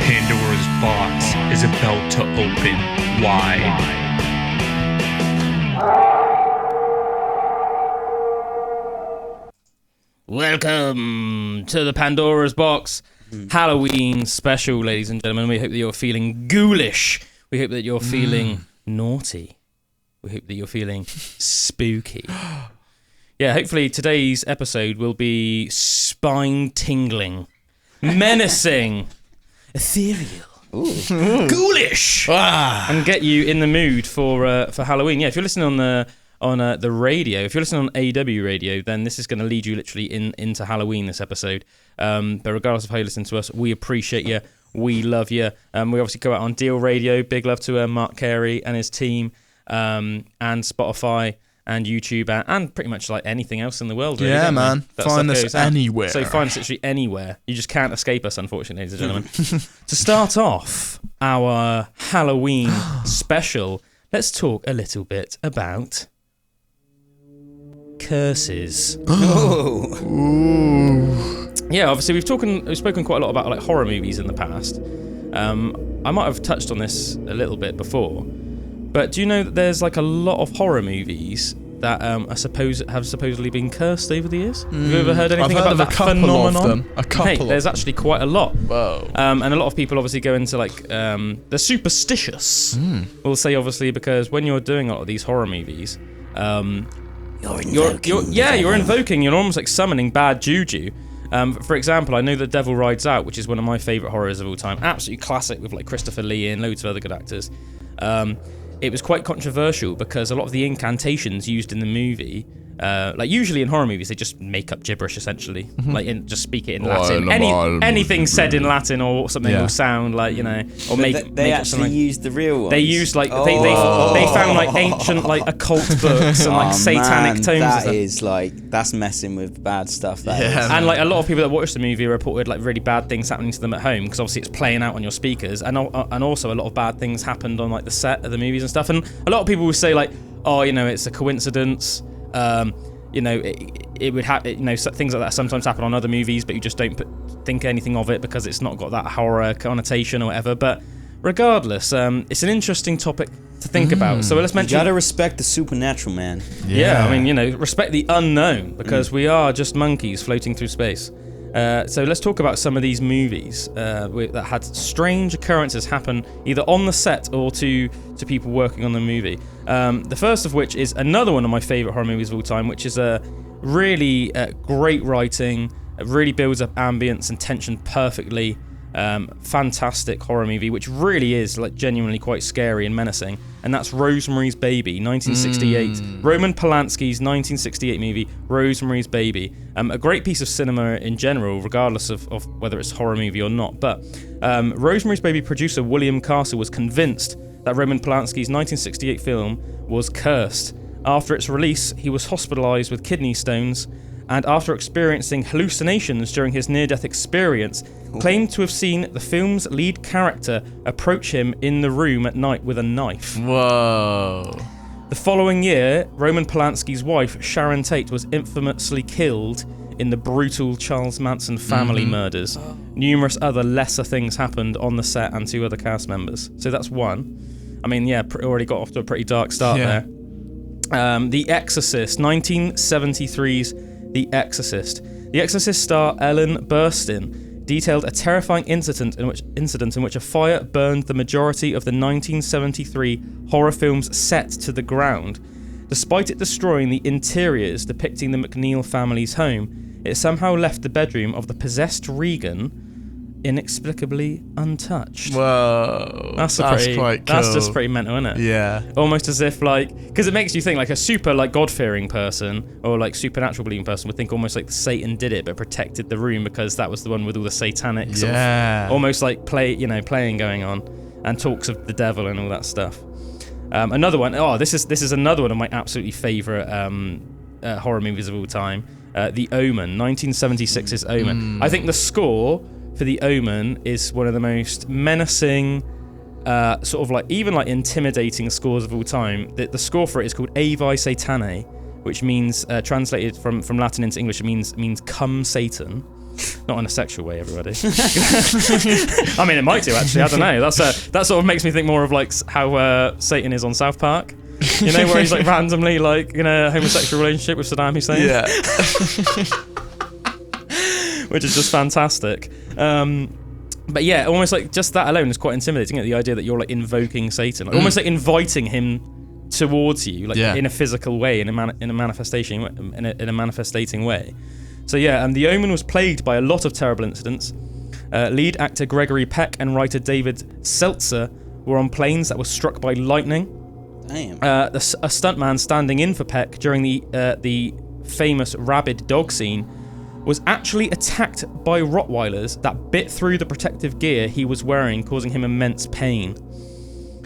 Pandora's box is about to open wide. Welcome to the Pandora's Box Halloween special, ladies and gentlemen. We hope that you're feeling ghoulish. We hope that you're feeling naughty. We hope that you're feeling spooky. Yeah, hopefully today's episode will be spine-tingling, menacing, ethereal, ghoulish, and get you in the mood for Halloween. Yeah, if you're listening on the radio, if you're listening on AW radio, then this is going to lead you literally into Halloween, this episode. But regardless of how you listen to us, we appreciate you. We love you. We obviously go out on Deal Radio. Big love to Mark Carey and his team, and Spotify and YouTube and pretty much like anything else in the world. Really, yeah, man. Find us anywhere. So find us literally anywhere. You just can't escape us, unfortunately, ladies and gentlemen. To start off our Halloween special, let's talk a little bit about curses. Yeah, obviously we've spoken quite a lot about like horror movies in the past. I might have touched on this a little bit before, but do you know that there's like a lot of horror movies that have supposedly been cursed over the years? Have you ever heard anything about that phenomenon? A couple. There's actually quite a lot. Whoa. And a lot of people obviously go into like the superstitious. We'll say obviously because when you're doing a lot of these horror movies, you're invoking, you're almost like summoning bad juju. For example, I know The Devil Rides Out, which is one of my favourite horrors of all time. Absolutely classic with like Christopher Lee and loads of other good actors. It was quite controversial because a lot of the incantations used in the movie, like usually in horror movies, they just make up gibberish essentially, just speak it in Latin. Anything said in Latin or something will sound like, you know, or they actually used the real ones. They used like they found like ancient like occult books and like satanic tomes. That's messing with bad stuff. And like a lot of people that watched the movie reported like really bad things happening to them at home because obviously it's playing out on your speakers, and also a lot of bad things happened on like the set of the movies and stuff. And a lot of people will say like, oh, you know, it's a coincidence. You know, it would happen. You know, things like that sometimes happen on other movies, but you just don't think anything of it because it's not got that horror connotation or whatever. But regardless, it's an interesting topic to think about. So let's mention. You gotta respect the supernatural, man. Yeah, I mean, you know, respect the unknown because we are just monkeys floating through space. So let's talk about some of these movies that had strange occurrences happen either on the set or to people working on the movie. The first of which is another one of my favourite horror movies of all time, which is a really great writing. It really builds up ambience and tension perfectly. Fantastic horror movie, which really is like genuinely quite scary and menacing, and that's Rosemary's Baby, 1968. Roman Polanski's 1968 movie, Rosemary's Baby. A great piece of cinema in general, regardless of whether it's a horror movie or not. But Rosemary's Baby producer William Castle was convinced that Roman Polanski's 1968 film was cursed. After its release, he was hospitalized with kidney stones, and after experiencing hallucinations during his near-death experience, claimed to have seen the film's lead character approach him in the room at night with a knife. Whoa. The following year, Roman Polanski's wife, Sharon Tate, was infamously killed in the brutal Charles Manson family murders. Numerous other lesser things happened on the set and to other cast members. So that's one. I mean, yeah, already got off to a pretty dark start there. The Exorcist, 1973's The Exorcist. The Exorcist star Ellen Burstyn detailed a terrifying incident in which a fire burned the majority of the 1973 horror film's set to the ground. Despite it destroying the interiors depicting the McNeil family's home, it somehow left the bedroom of the possessed Regan inexplicably untouched. Whoa, that's quite cool. That's just pretty mental, isn't it? Yeah. Almost as if like, because it makes you think like a super like God-fearing person or like supernatural believing person would think almost like Satan did it but protected the room because that was the one with all the satanic sort of, almost like playing going on and talks of the devil and all that stuff. Another one. This is another one of my absolutely favourite horror movies of all time. The Omen, 1976's Omen. I think the score for The Omen is one of the most menacing, sort of like even like intimidating scores of all time. The score for it is called Avi Satanae, which means translated from Latin into English, it means "Come Satan." Not in a sexual way, everybody. I mean, it might do, actually. I don't know. That sort of makes me think more of like how Satan is on South Park. You know, where he's like randomly like in a homosexual relationship with Saddam Hussein. Yeah. Which is just fantastic. But yeah, almost like just that alone is quite intimidating. The idea that you're like invoking Satan, like, almost like inviting him towards you, like in a physical way, in a manifestation, in a manifestating way. So yeah, The Omen was plagued by a lot of terrible incidents. Lead actor Gregory Peck and writer David Seltzer were on planes that were struck by lightning. Damn. A stuntman standing in for Peck during the famous rabid dog scene was actually attacked by Rottweilers that bit through the protective gear he was wearing, causing him immense pain.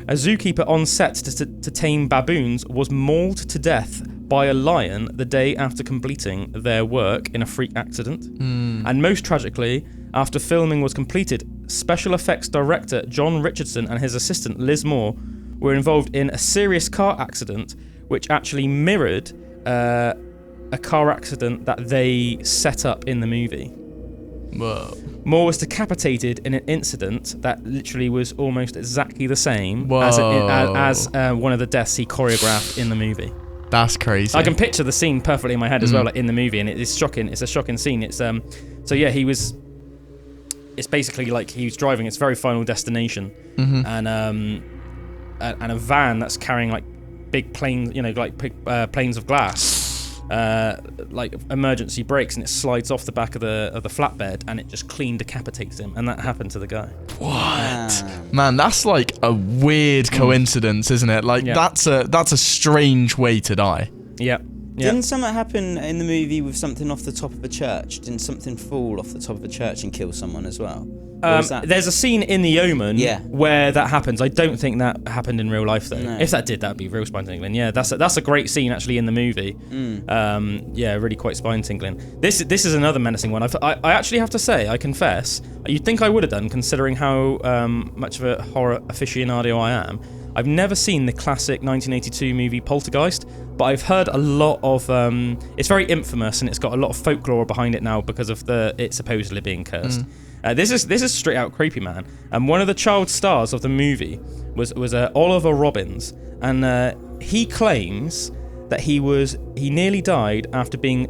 A zookeeper on set to tame baboons was mauled to death by a lion the day after completing their work in a freak accident. And most tragically, after filming was completed, special effects director John Richardson and his assistant Liz Moore were involved in a serious car accident which actually mirrored a car accident that they set up in the movie. Whoa. Moore was decapitated in an incident that literally was almost exactly the same as one of the deaths he choreographed in the movie. That's crazy. I can picture the scene perfectly in my head as well, like in the movie, and it's shocking. It's a shocking scene. It's so yeah, it's basically like he was driving its very final destination, and a van that's carrying like big planes, you know, like planes of glass. Like emergency brakes, and it slides off the back of the flatbed, and it just clean decapitates him, and that happened to the guy. What? Man, that's like a weird coincidence, isn't it? Like that's a strange way to die. Yeah. Didn't something happen in the movie with something off the top of a church? Didn't something fall off the top of a church and kill someone as well? There's a scene in The Omen where that happens. I don't think that happened in real life, though. No. If that did, that'd be real spine-tingling. Yeah, that's a great scene, actually, in the movie. Yeah, really quite spine-tingling. This is another menacing one. I actually have to say, I confess, you'd think I would have done, considering how much of a horror aficionado I am. I've never seen the classic 1982 movie Poltergeist, but I've heard a lot of... it's very infamous, and it's got a lot of folklore behind it now because of it supposedly being cursed. This is straight out creepy, man. And one of the child stars of the movie was Oliver Robbins, and he claims that he nearly died after being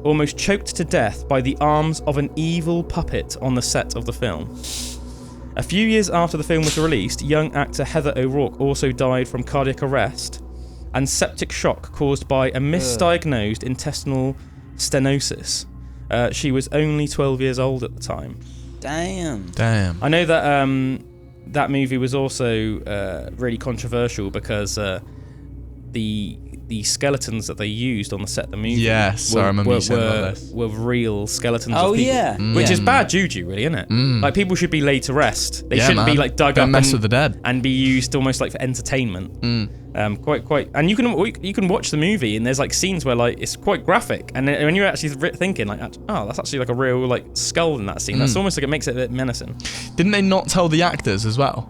almost choked to death by the arms of an evil puppet on the set of the film. A few years after the film was released, young actor Heather O'Rourke also died from cardiac arrest and septic shock caused by a misdiagnosed intestinal stenosis. She was only 12 years old at the time. Damn. I know that that movie was also really controversial because the skeletons that they used on the set of the movie I remember you saying about this. Were real skeletons of people. Which is bad juju, really, isn't it? Like, people should be laid to rest. They shouldn't be like dug up with the dead and be used almost like for entertainment. Quite. And you can watch the movie, and there's like scenes where like it's quite graphic, and then when you're actually thinking like, oh, that's actually like a real like skull in that scene. That's almost like it makes it a bit menacing. Didn't they not tell the actors as well?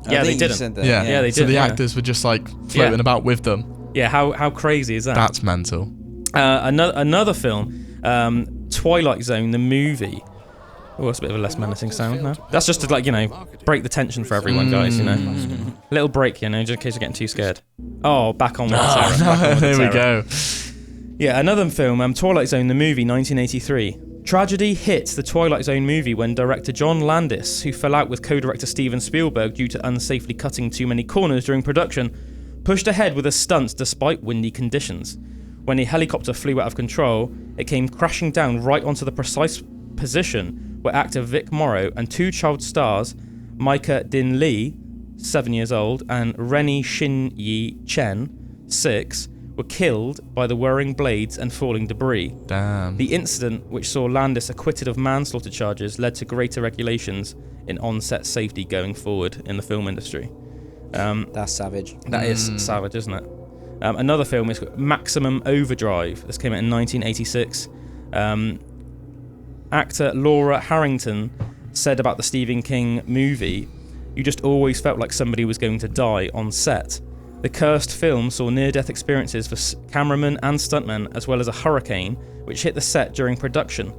Yeah, they didn't. Yeah, they did. So the actors were just like floating about with them. Yeah, how crazy is that? That's mental. Another film, Twilight Zone, the movie. Oh, that's a bit of a less menacing sound now. That's just to, like, you know, break the tension for everyone, guys, you know. Little break, you know, just in case you're getting too scared. Oh, back on with the terror. There we go. Yeah, another film, Twilight Zone, the movie, 1983. Tragedy hit the Twilight Zone movie when director John Landis, who fell out with co-director Steven Spielberg due to unsafely cutting too many corners during production, pushed ahead with a stunt despite windy conditions. When a helicopter flew out of control, it came crashing down right onto the precise position where actor Vic Morrow and two child stars, Micah Din Lee, 7 years old, and Rennie Shin Yi Chen, 6, were killed by the whirring blades and falling debris. Damn. The incident, which saw Landis acquitted of manslaughter charges, led to greater regulations in on-set safety going forward in the film industry. That's savage. That is savage, isn't it? Another film is Maximum Overdrive. This came out in 1986. Actor Laura Harrington said about the Stephen King movie, "You just always felt like somebody was going to die on set. The cursed film saw near-death experiences for cameramen and stuntmen, as well as a hurricane, which hit the set during production.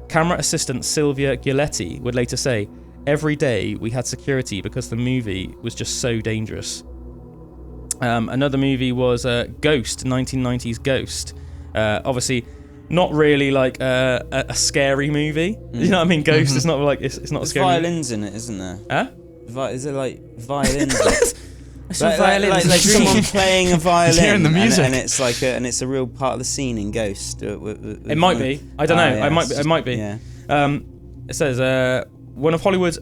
Camera assistant Sylvia Giletti would later say, "Every day we had security because the movie was just so dangerous." Another movie was Ghost, 1990s Ghost. Obviously, not really like a scary movie. You know what I mean? Ghost is not like it's not a scary. There's violins in it, isn't there? Huh? Is it like violins? Like someone playing a violin, hearing the music. and it's like a real part of the scene in Ghost. It might be. I don't know. It might be. Yeah. It says one of Hollywood's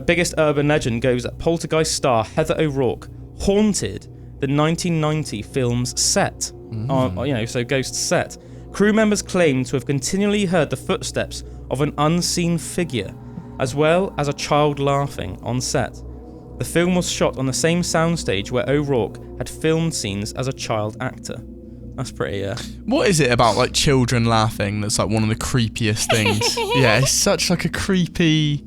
biggest urban legend goes that Poltergeist star Heather O'Rourke haunted the 1990 film's set. So Ghost set. Crew members claim to have continually heard the footsteps of an unseen figure, as well as a child laughing on set. The film was shot on the same soundstage where O'Rourke had filmed scenes as a child actor. That's pretty, What is it about, like, children laughing that's, like, one of the creepiest things? Yeah, it's such, like, a creepy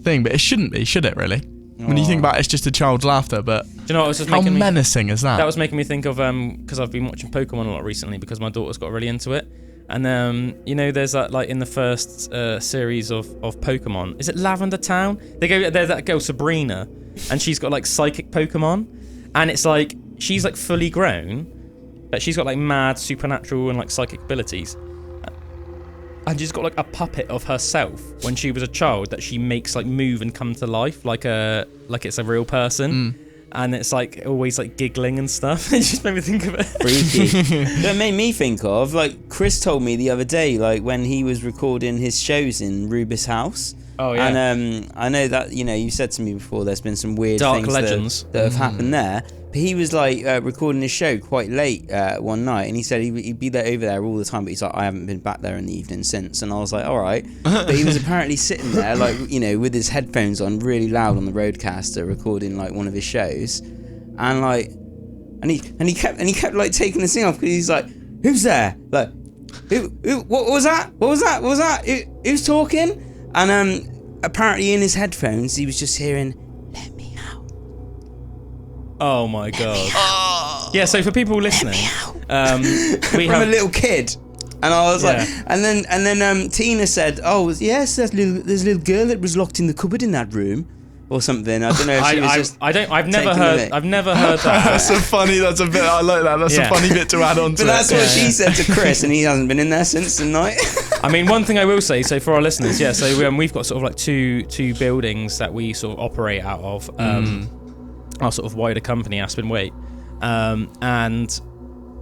thing, but it shouldn't be, should it, really? When you think about it, it's just a child's laughter, but do you know what was just how making menacing is that? That was making me think of, because I've been watching Pokemon a lot recently because my daughter's got really into it. And there's that, like, in the first series of Pokemon, is it Lavender Town? There's that girl Sabrina, and she's got like psychic Pokemon, and it's like she's like fully grown, but she's got like mad supernatural and like psychic abilities, and she's got like a puppet of herself when she was a child that she makes like move and come to life like it's a real person. And it's like always like giggling and stuff. It just made me think of it. Freaky. That made me think of, like, Chris told me the other day, like when he was recording his shows in Rubis House. Oh yeah. And I know that, you said to me before there's been some weird dark things legends that have happened there. But he was like recording his show quite late one night, and he said he'd be over there all the time, but he's like, I haven't been back there in the evening since. And I was like, all right. But he was apparently sitting there, like, with his headphones on, really loud on the Rodecaster, recording like one of his shows, and like, and he kept like taking the thing off because he's like, who's there? Like, who? What was that? What was that? Who's talking? And apparently in his headphones he was just hearing, "Let me out." Oh my god. Yeah, so for people listening, we From have a little kid. And I was like, Yeah. and then Tina said, "Oh yes, there's a little girl that was locked in the cupboard in that room, or something." I don't know if she was just. I've never taking heard the mick. I've never heard that. That's a funny. That's a bit. I like that. That's Yeah. a funny bit to add on to But that's it. what she said to Chris, and he hasn't been in there since the night. I mean, one thing I will say, so for our listeners, yeah, so we've got sort of like two buildings that we sort of operate out of, our sort of wider company, Aspen Waite, and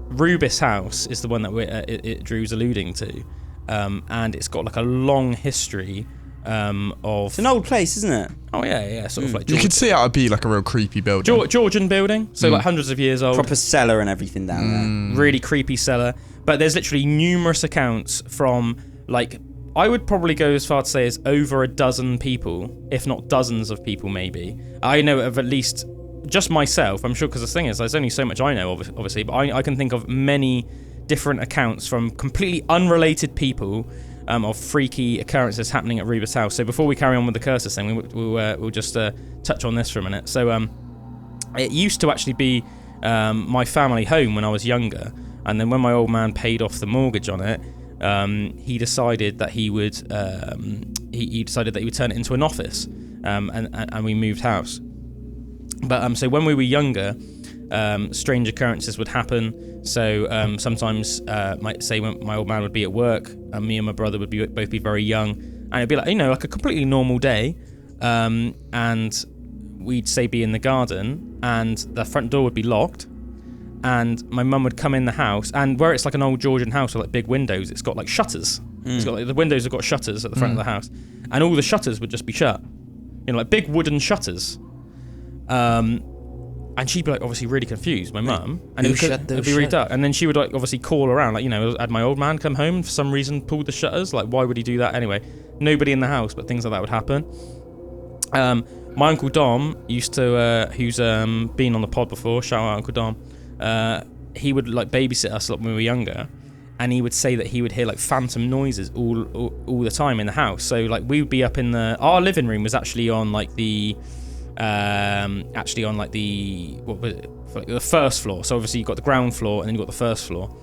Rubis House is the one that Drew's alluding to, and it's got like a long history of. It's an old place, isn't it? Oh yeah, sort of like You could see how it'd be like a real creepy building. Georgian building, so like hundreds of years old. Proper cellar and everything down Really creepy cellar. But there's literally numerous accounts from, like, I would probably go as far to say as over a dozen people, if not dozens of people maybe. I know of at least just myself, I'm sure, because the thing is, there's only so much I know, obviously, but I can think of many different accounts from completely unrelated people of freaky occurrences happening at Rubis House. So before we carry on with the curses thing, we'll just touch on this for a minute. So it used to actually be my family home when I was younger. And then when my old man paid off the mortgage on it, he decided that he would he decided that he would turn it into an office, and we moved house. But so when we were younger, strange occurrences would happen. So sometimes, when my old man would be at work, and me and my brother would both be very young, and it'd be like like a completely normal day, and we'd say be in the garden, and the front door would be locked. And my mum would come in the house, and where it's like an old Georgian house with like big windows, it's got like shutters. It's got like the windows have got shutters at the front of the house, and all the shutters would just be shut, like big wooden shutters. And she'd be like obviously really confused, my mum, and it'd be really dark. And then she would like obviously call around, like had my old man come home and for some reason pulled the shutters. Like why would he do that anyway? Nobody in the house, but things like that would happen. My uncle Dom used to, who's been on the pod before. Shout out Uncle Dom. He would like babysit us a lot when we were younger, and he would say that he would hear like phantom noises all the time in the house. So like we would be up in our living room was actually on like the the first floor. So obviously you've got the ground floor and then you've got the first floor.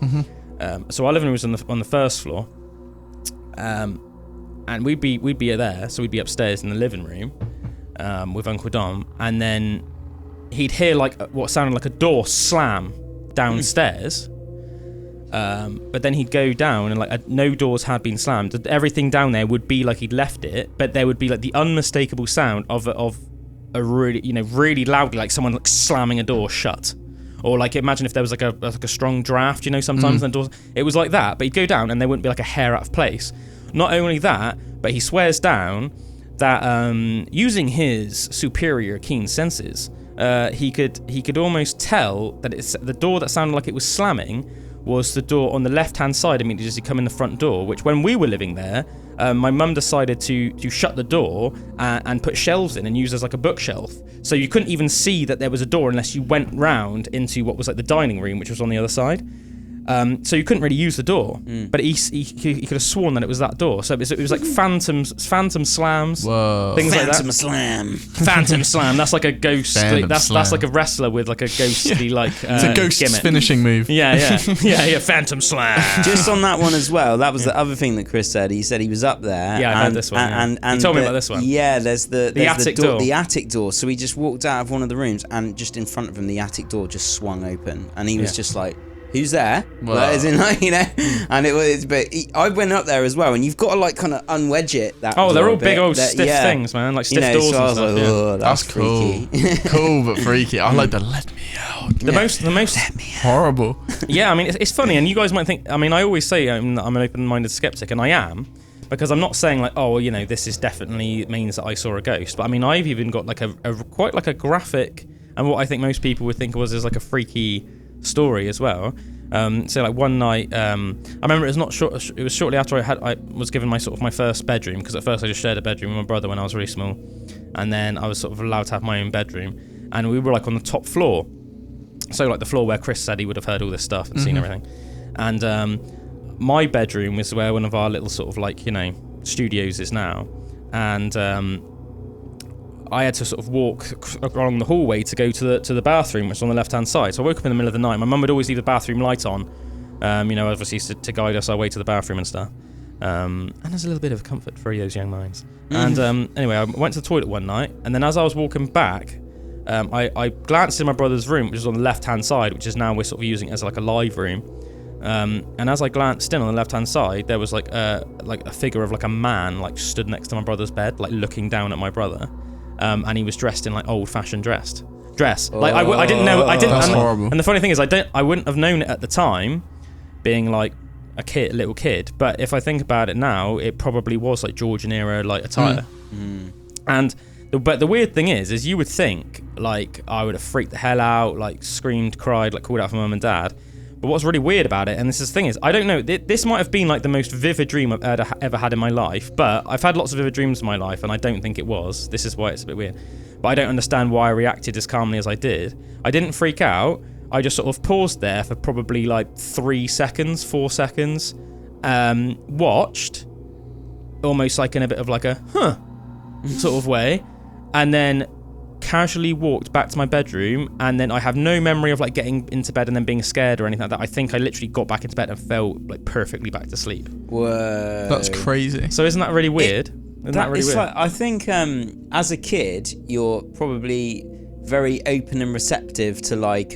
So our living room was on the first floor, and we'd be there, so we'd be upstairs in the living room with Uncle Dom, and then he'd hear like what sounded like a door slam downstairs. But then he'd go down and like no doors had been slammed. Everything down there would be like he'd left it, but there would be like the unmistakable sound of a really, really loudly, like someone like slamming a door shut. Or like imagine if there was like a strong draft, sometimes the doors. It was like that, but he'd go down and there wouldn't be like a hair out of place. Not only that, but he swears down that using his superior keen senses, he could almost tell that it's the door that sounded like it was slamming was the door on the left-hand side immediately as you come in the front door, which when we were living there, my mum decided to shut the door and put shelves in and use as like a bookshelf. So you couldn't even see that there was a door unless you went round into what was like the dining room, which was on the other side. So you couldn't really use the door, but he could have sworn that it was that door. So it was like phantom slams, Whoa. things like that. Phantom slam. That's like a ghost. That's like a wrestler with like a ghostly like. It's a ghost gimmick. finishing move. Yeah. Phantom slam. Just on that one as well. That was the other thing that Chris said. He said he was up there. Yeah, I heard this one. And he told me about this one. Yeah, there's the attic door. The attic door. So he just walked out of one of the rooms, and just in front of him, the attic door just swung open, and he was just like, who's there? Like, as in, like, and it was. But I went up there as well, and you've got to like kind of unwedge it. They're all big old stiff things, man, like stiff doors. So I was and like, stuff, oh, that's cool. freaky. Cool but freaky. I like the let me out. The most horrible. Yeah, I mean, it's funny, and you guys might think. I mean, I always say I'm an open-minded skeptic, and I am. Because I'm not saying like, this is definitely means that I saw a ghost. But I mean, I've even got like a quite like a graphic, and what I think most people would think was is like a freaky story as well. So like one night, I remember it was shortly after I was given my first bedroom, because at first I just shared a bedroom with my brother when I was really small, and then I was sort of allowed to have my own bedroom, and we were like on the top floor, so like the floor where Chris said he would have heard all this stuff and seen everything, and my bedroom is where one of our little sort of like studios is now, and I had to sort of walk along the hallway to go to the bathroom, which is on the left-hand side. So I woke up in the middle of the night. My mum would always leave the bathroom light on, obviously to guide us our way to the bathroom and stuff. And there's a little bit of comfort for those young minds. And anyway, I went to the toilet one night, and then as I was walking back, I glanced in my brother's room, which is on the left-hand side, which is now we're sort of using as like a live room. And as I glanced in on the left-hand side, there was like a figure of like a man like stood next to my brother's bed, like looking down at my brother. And he was dressed in like old-fashioned dress. Like I didn't know. I didn't. That's horrible. And the funny thing is, I wouldn't have known it at the time, being like a little kid. But if I think about it now, it probably was like Georgian era like attire. And the weird thing is you would think like I would have freaked the hell out, like screamed, cried, like called out for mum and dad. But what's really weird about it, and this is the thing is, I don't know, this might have been like the most vivid dream I've ever had in my life, but I've had lots of vivid dreams in my life, and I don't think it was. This is why it's a bit weird. But I don't understand why I reacted as calmly as I did. I didn't freak out. I just sort of paused there for probably like 4 seconds, watched, almost like in a bit of like a, sort of way, and then casually walked back to my bedroom, and then I have no memory of like getting into bed and then being scared or anything like that. I think I literally got back into bed and fell like perfectly back to sleep. Whoa, that's crazy. So isn't that really weird? Isn't that really weird? Like, I think as a kid you're probably very open and receptive to like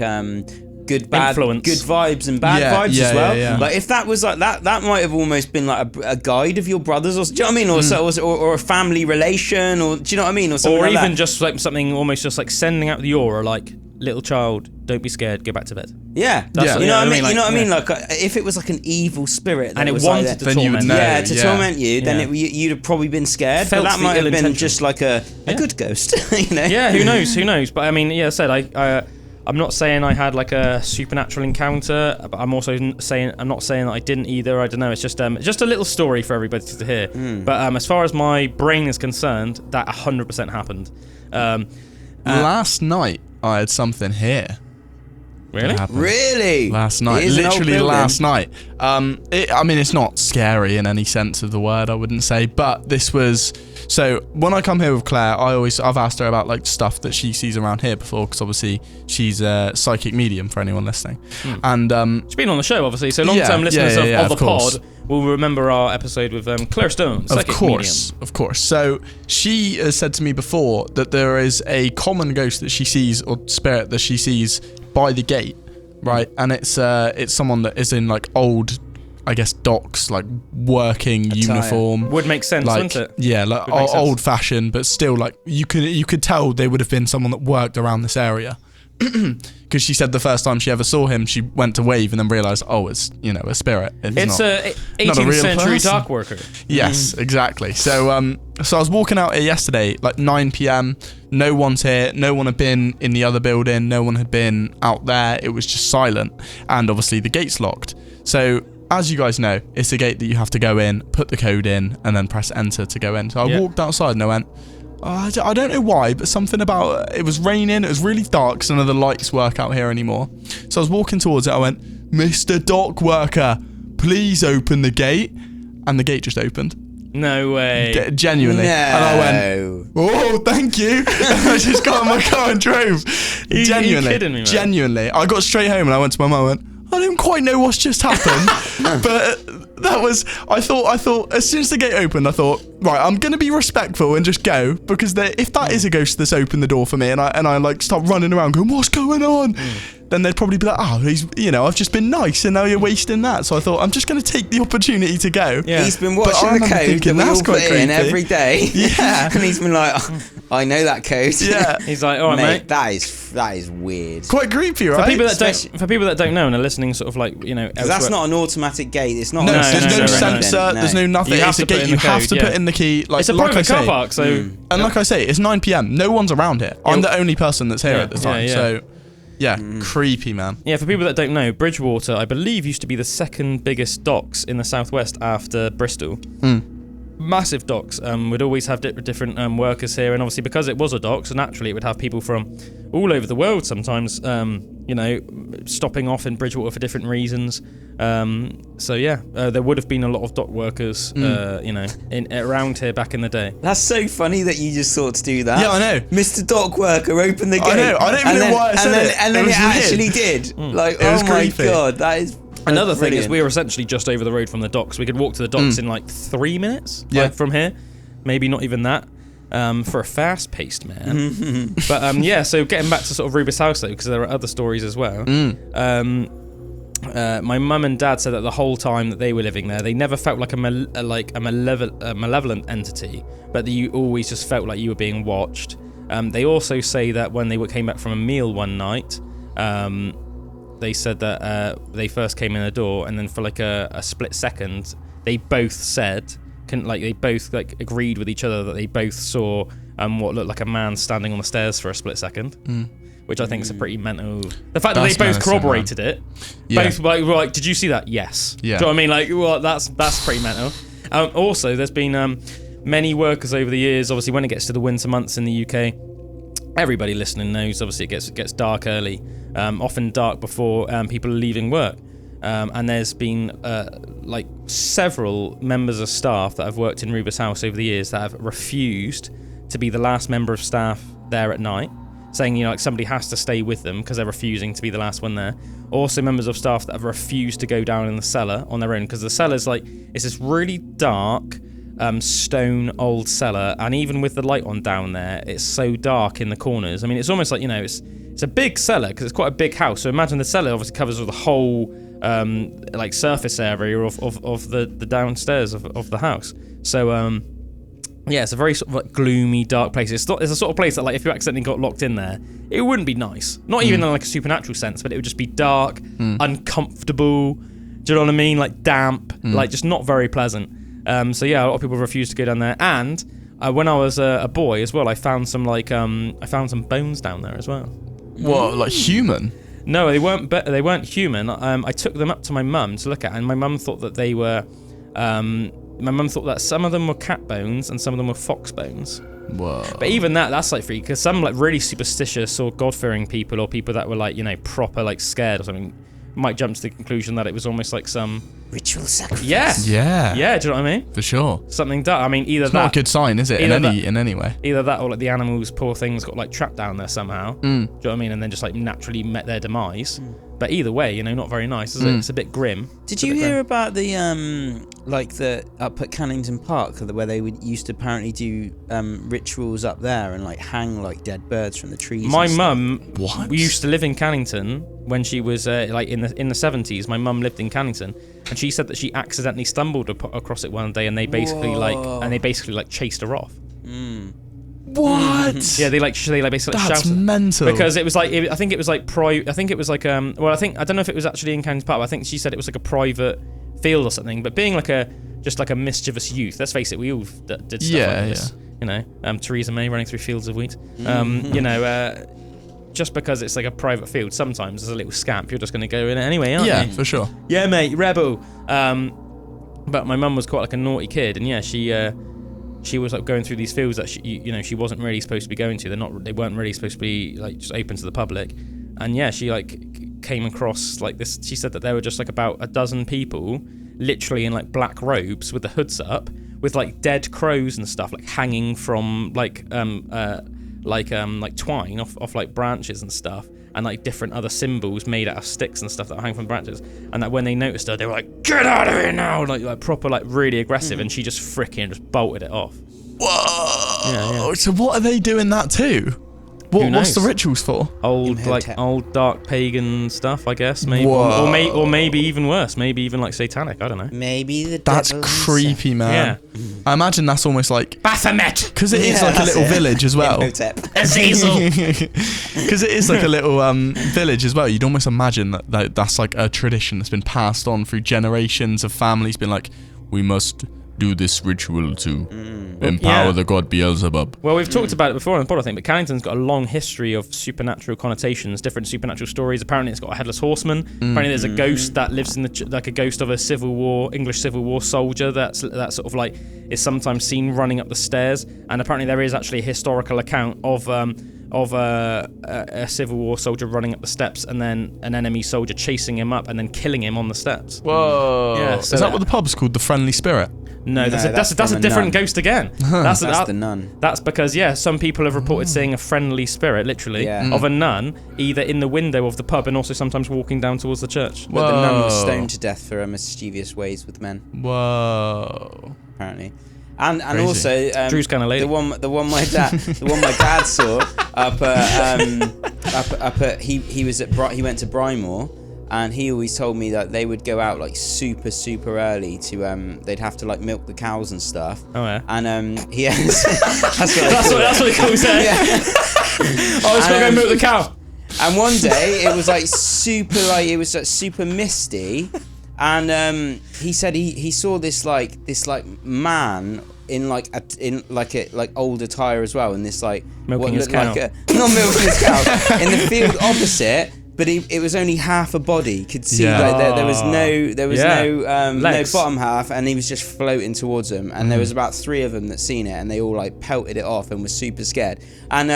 good vibes and bad vibes as well. Yeah. Like if that was like that might have almost been like a guide of your brothers, or do you know what I mean, or a family relation, or do you know what I mean, or something, or like even that. Just like something almost just like sending out the aura, like little child, don't be scared, go back to bed. Yeah, you know what I mean. Like, you know what I mean. Like if it was like an evil spirit that and it was wanted like to torment you, torment you, then you'd have probably been scared. But that might have been just like a good ghost, you know. Yeah, who knows? But I mean, yeah, I said I'm not saying I had like a supernatural encounter, but I'm not saying that I didn't either. I don't know. It's just a little story for everybody to hear. But as far as my brain is concerned, that 100% happened. Last night I had something here. Really? Last night, literally last night. I mean, it's not scary in any sense of the word, I wouldn't say, but this was. So when I come here with Claire, I've asked her about like stuff that she sees around here before, because obviously she's a psychic medium for anyone listening. And she's been on the show, obviously, so long-term listeners of the pod will remember our episode with Claire Stone, psychic medium. Of course. So she has said to me before that there is a common ghost that she sees, or spirit that she sees by the gate, right? And it's someone that is in like old, I guess, docks, like working uniform. Would make sense, like, wouldn't it? Yeah, like old-fashioned, but still, like you could tell they would have been someone that worked around this area. Because she said the first time she ever saw him, she went to wave and then realised, it's a spirit. It's a 18th century dark worker. Yes, exactly. So I was walking out here yesterday, like 9 p.m. No one's here. No one had been in the other building. No one had been out there. It was just silent, and obviously the gate's locked. So as you guys know, it's a gate that you have to go in, put the code in, and then press enter to go in. So I walked outside and I went, I don't know why, but something about it was raining. It was really dark, so none of the lights work out here anymore. So I was walking towards it. I went, Mr. Dock Worker, please open the gate. And the gate just opened. No way. Genuinely. No. And I went, oh, thank you. And I just got in my car and drove. Genuinely. Are you kidding me, man? Genuinely. I got straight home and I went to my mum and went, I don't quite know what's just happened. But that was, I thought, as soon as the gate opened, I thought, right, I'm going to be respectful and just go, because if that is a ghost that's opened the door for me and I like start running around going, what's going on? Then they'd probably be like, I've just been nice and now you're wasting that. So I thought, I'm just going to take the opportunity to go. Yeah. He's been watching the code that we all put in every day. Yeah. And he's been like, I know that code. Yeah. He's like, all right, mate. That is weird. Quite creepy, right? For people that don't know and are listening, sort of like, that's not an automatic gate. It's not. There's no sensor. There's no nothing. It's a gate. You have to put in the key. Like, it's a private car park, so. And like I say, it's 9 p.m. No one's around here. I'm the only person that's here at the time. So. Yeah, creepy, man. Yeah, for people that don't know, Bridgewater, I believe, used to be the second biggest docks in the southwest after Bristol. Massive docks. Would always have different workers here, and obviously because it was a dock, so naturally it would have people from all over the world sometimes, stopping off in Bridgewater for different reasons. There would have been a lot of dock workers, around here back in the day. That's so funny that you just thought to do that. Yeah, I know. Mr. Dock Worker, open the gate. I know. I don't even know why I said it. And then it actually did. Like, oh my god, that is. Another thing is we were essentially just over the road from the docks. We could walk to the docks in like 3 minutes from here. Maybe not even that. For a fast-paced man. But so getting back to sort of Rubus House though, because there are other stories as well. My mum and dad said that the whole time that they were living there, they never felt like a malevolent entity, but that you always just felt like you were being watched. They also say that when they came back from a meal one night, they said that they first came in the door, and then for like a split second, they both said, agreed with each other that they both saw what looked like a man standing on the stairs for a split second, which I think is a pretty mental. The fact that they both corroborated it, both like, did you see that? Yes. Yeah. Do you know what I mean? Like, well, that's pretty mental. Also, there's been many workers over the years. Obviously, when it gets to the winter months in the UK, everybody listening knows. Obviously, it gets dark early. Often dark before people are leaving work. And there's been several members of staff that have worked in Rubus House over the years that have refused to be the last member of staff there at night, saying somebody has to stay with them because they're refusing to be the last one there. Also members of staff that have refused to go down in the cellar on their own, because the cellar's it's this really dark stone old cellar, and even with the light on down there, it's so dark in the corners. I mean, it's almost like it's a big cellar because it's quite a big house. So imagine the cellar obviously covers the whole surface area of the downstairs of the house. So it's a very sort of gloomy, dark place. It's a sort of place that if you accidentally got locked in there, it wouldn't be nice. Not even in a supernatural sense, but it would just be dark, uncomfortable. Do you know what I mean? Damp, just not very pleasant. A lot of people refuse to go down there. And when I was a boy as well, I found some bones down there as well. What, like human? No, they weren't human. I took them up to my mum to look at, and my mum thought that they were. My mum thought that some of them were cat bones and some of them were fox bones. Whoa. But even that's freaky, because some really superstitious or God-fearing people, or people that were proper scared or something, might jump to the conclusion that it was almost like some ritual sacrifice. Yeah. Do you know what I mean? For sure. Something dark. I mean, either It's that. not a good sign, is it? In any way. Either that or like the animals, poor things, got like trapped down there somehow. Do you know what I mean? And then just like naturally met their demise. But either way, you know, not very nice, is it? It's a bit grim. Did you hear about the up at Cannington Park where they used to apparently do rituals up there and like hang like dead birds from the trees? My mum used to live in Cannington when she was like in the 70s. My mum lived in Cannington, and she said that she accidentally stumbled across it one day, and they basically chased her off. What? Yeah, they basically That's shouted. mental. Because it was like I don't know if it was actually in Cannington Park. But I think she said it was like a private field or something. But being like a mischievous youth, let's face it, we all did stuff like this. You know, Theresa May running through fields of wheat. You know, just because it's like a private field, sometimes as a little scamp, you're just going to go in it anyway, aren't you? Yeah, for sure. Yeah, mate, rebel. But my mum was quite like a naughty kid, and yeah, she was like going through these fields that she wasn't really supposed to be going to. They weren't really supposed to be like just open to the public. And yeah, she like came across like this. She said that there were just like about a dozen people, literally in like black robes with the hoods up, with like dead crows and stuff like hanging from like twine off like branches and stuff, and like different other symbols made out of sticks and stuff that hang from branches. And that when they noticed her, they were like, "Get out of here now!" Like proper, like really aggressive. And she just just bolted it off. Whoa! Yeah. So what are they doing that to? What's the rituals for? Old dark pagan stuff, I guess. Maybe, or maybe even worse. Maybe even like satanic. I don't know. Maybe the That's devil creepy, man. Yeah. I imagine that's almost like Baphomet, because it is like a little village as well. Azazel. Because it is like a little village as well. You'd almost imagine that that's like a tradition that's been passed on through generations of families. Been like, we must do this ritual to empower the god Beelzebub. Well, we've talked about it before on the pod, I think, but Cannington's got a long history of supernatural connotations, different supernatural stories. Apparently, it's got a headless horseman. Apparently, there's a ghost that lives in like a ghost of a English Civil War soldier that sort of like is sometimes seen running up the stairs. And apparently, there is actually a historical account of a Civil War soldier running up the steps and then an enemy soldier chasing him up and then killing him on the steps. Whoa! Yeah, is that what the pub's called? The Friendly Spirit? No, that's a different ghost again. That's the nun. That's because some people have reported seeing a friendly spirit, literally, of a nun, either in the window of the pub and also sometimes walking down towards the church. But the nun was stoned to death for her mischievous ways with men. Whoa! Apparently. And also Drew's kind of lady. the one my dad saw he went to Brymore, and he always told me that they would go out like super early to they'd have to like milk the cows and stuff. Oh yeah. And he has that's what he always said. Yeah. Oh, let's go milk the cow. And one day it was like super misty, and he said he saw this man in old attire as well, and this like milking his cow. not milking his cow in the field opposite. But it was only half a body. Could see there was no bottom half, and he was just floating towards them. And there was about 3 of them that seen it, and they all like pelted it off and were super scared. And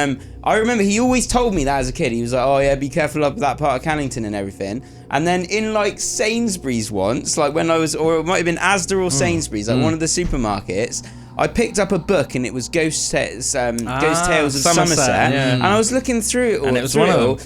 I remember he always told me that as a kid. He was like, "Oh yeah, be careful up that part of Cannington and everything." And then in like Sainsbury's once, like when I was, or it might have been Asda or Sainsbury's, like one of the supermarkets, I picked up a book and it was Ghost Tales of Somerset, and I was looking through it all, and it was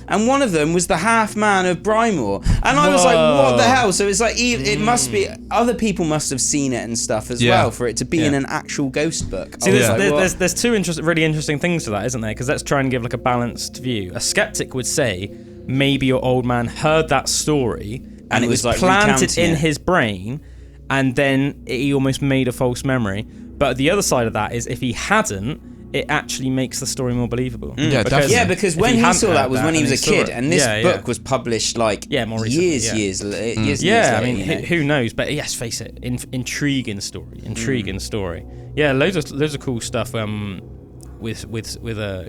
and one of them was the half man of Brymore, and I was like, what the hell? So it's like it must be other people must have seen it and stuff as well for it to be in an actual ghost book. See, there's two really interesting things to that, isn't there? Because let's try and give like a balanced view. A skeptic would say maybe your old man heard that story and it was like planted in his brain, and then he almost made a false memory. But the other side of that is if he hadn't, it actually makes the story more believable. Because when he saw that was when he was a kid, and this book was published like more recently, years later. I mean, who knows? But yes, face it, intriguing story. Yeah, loads of cool stuff. with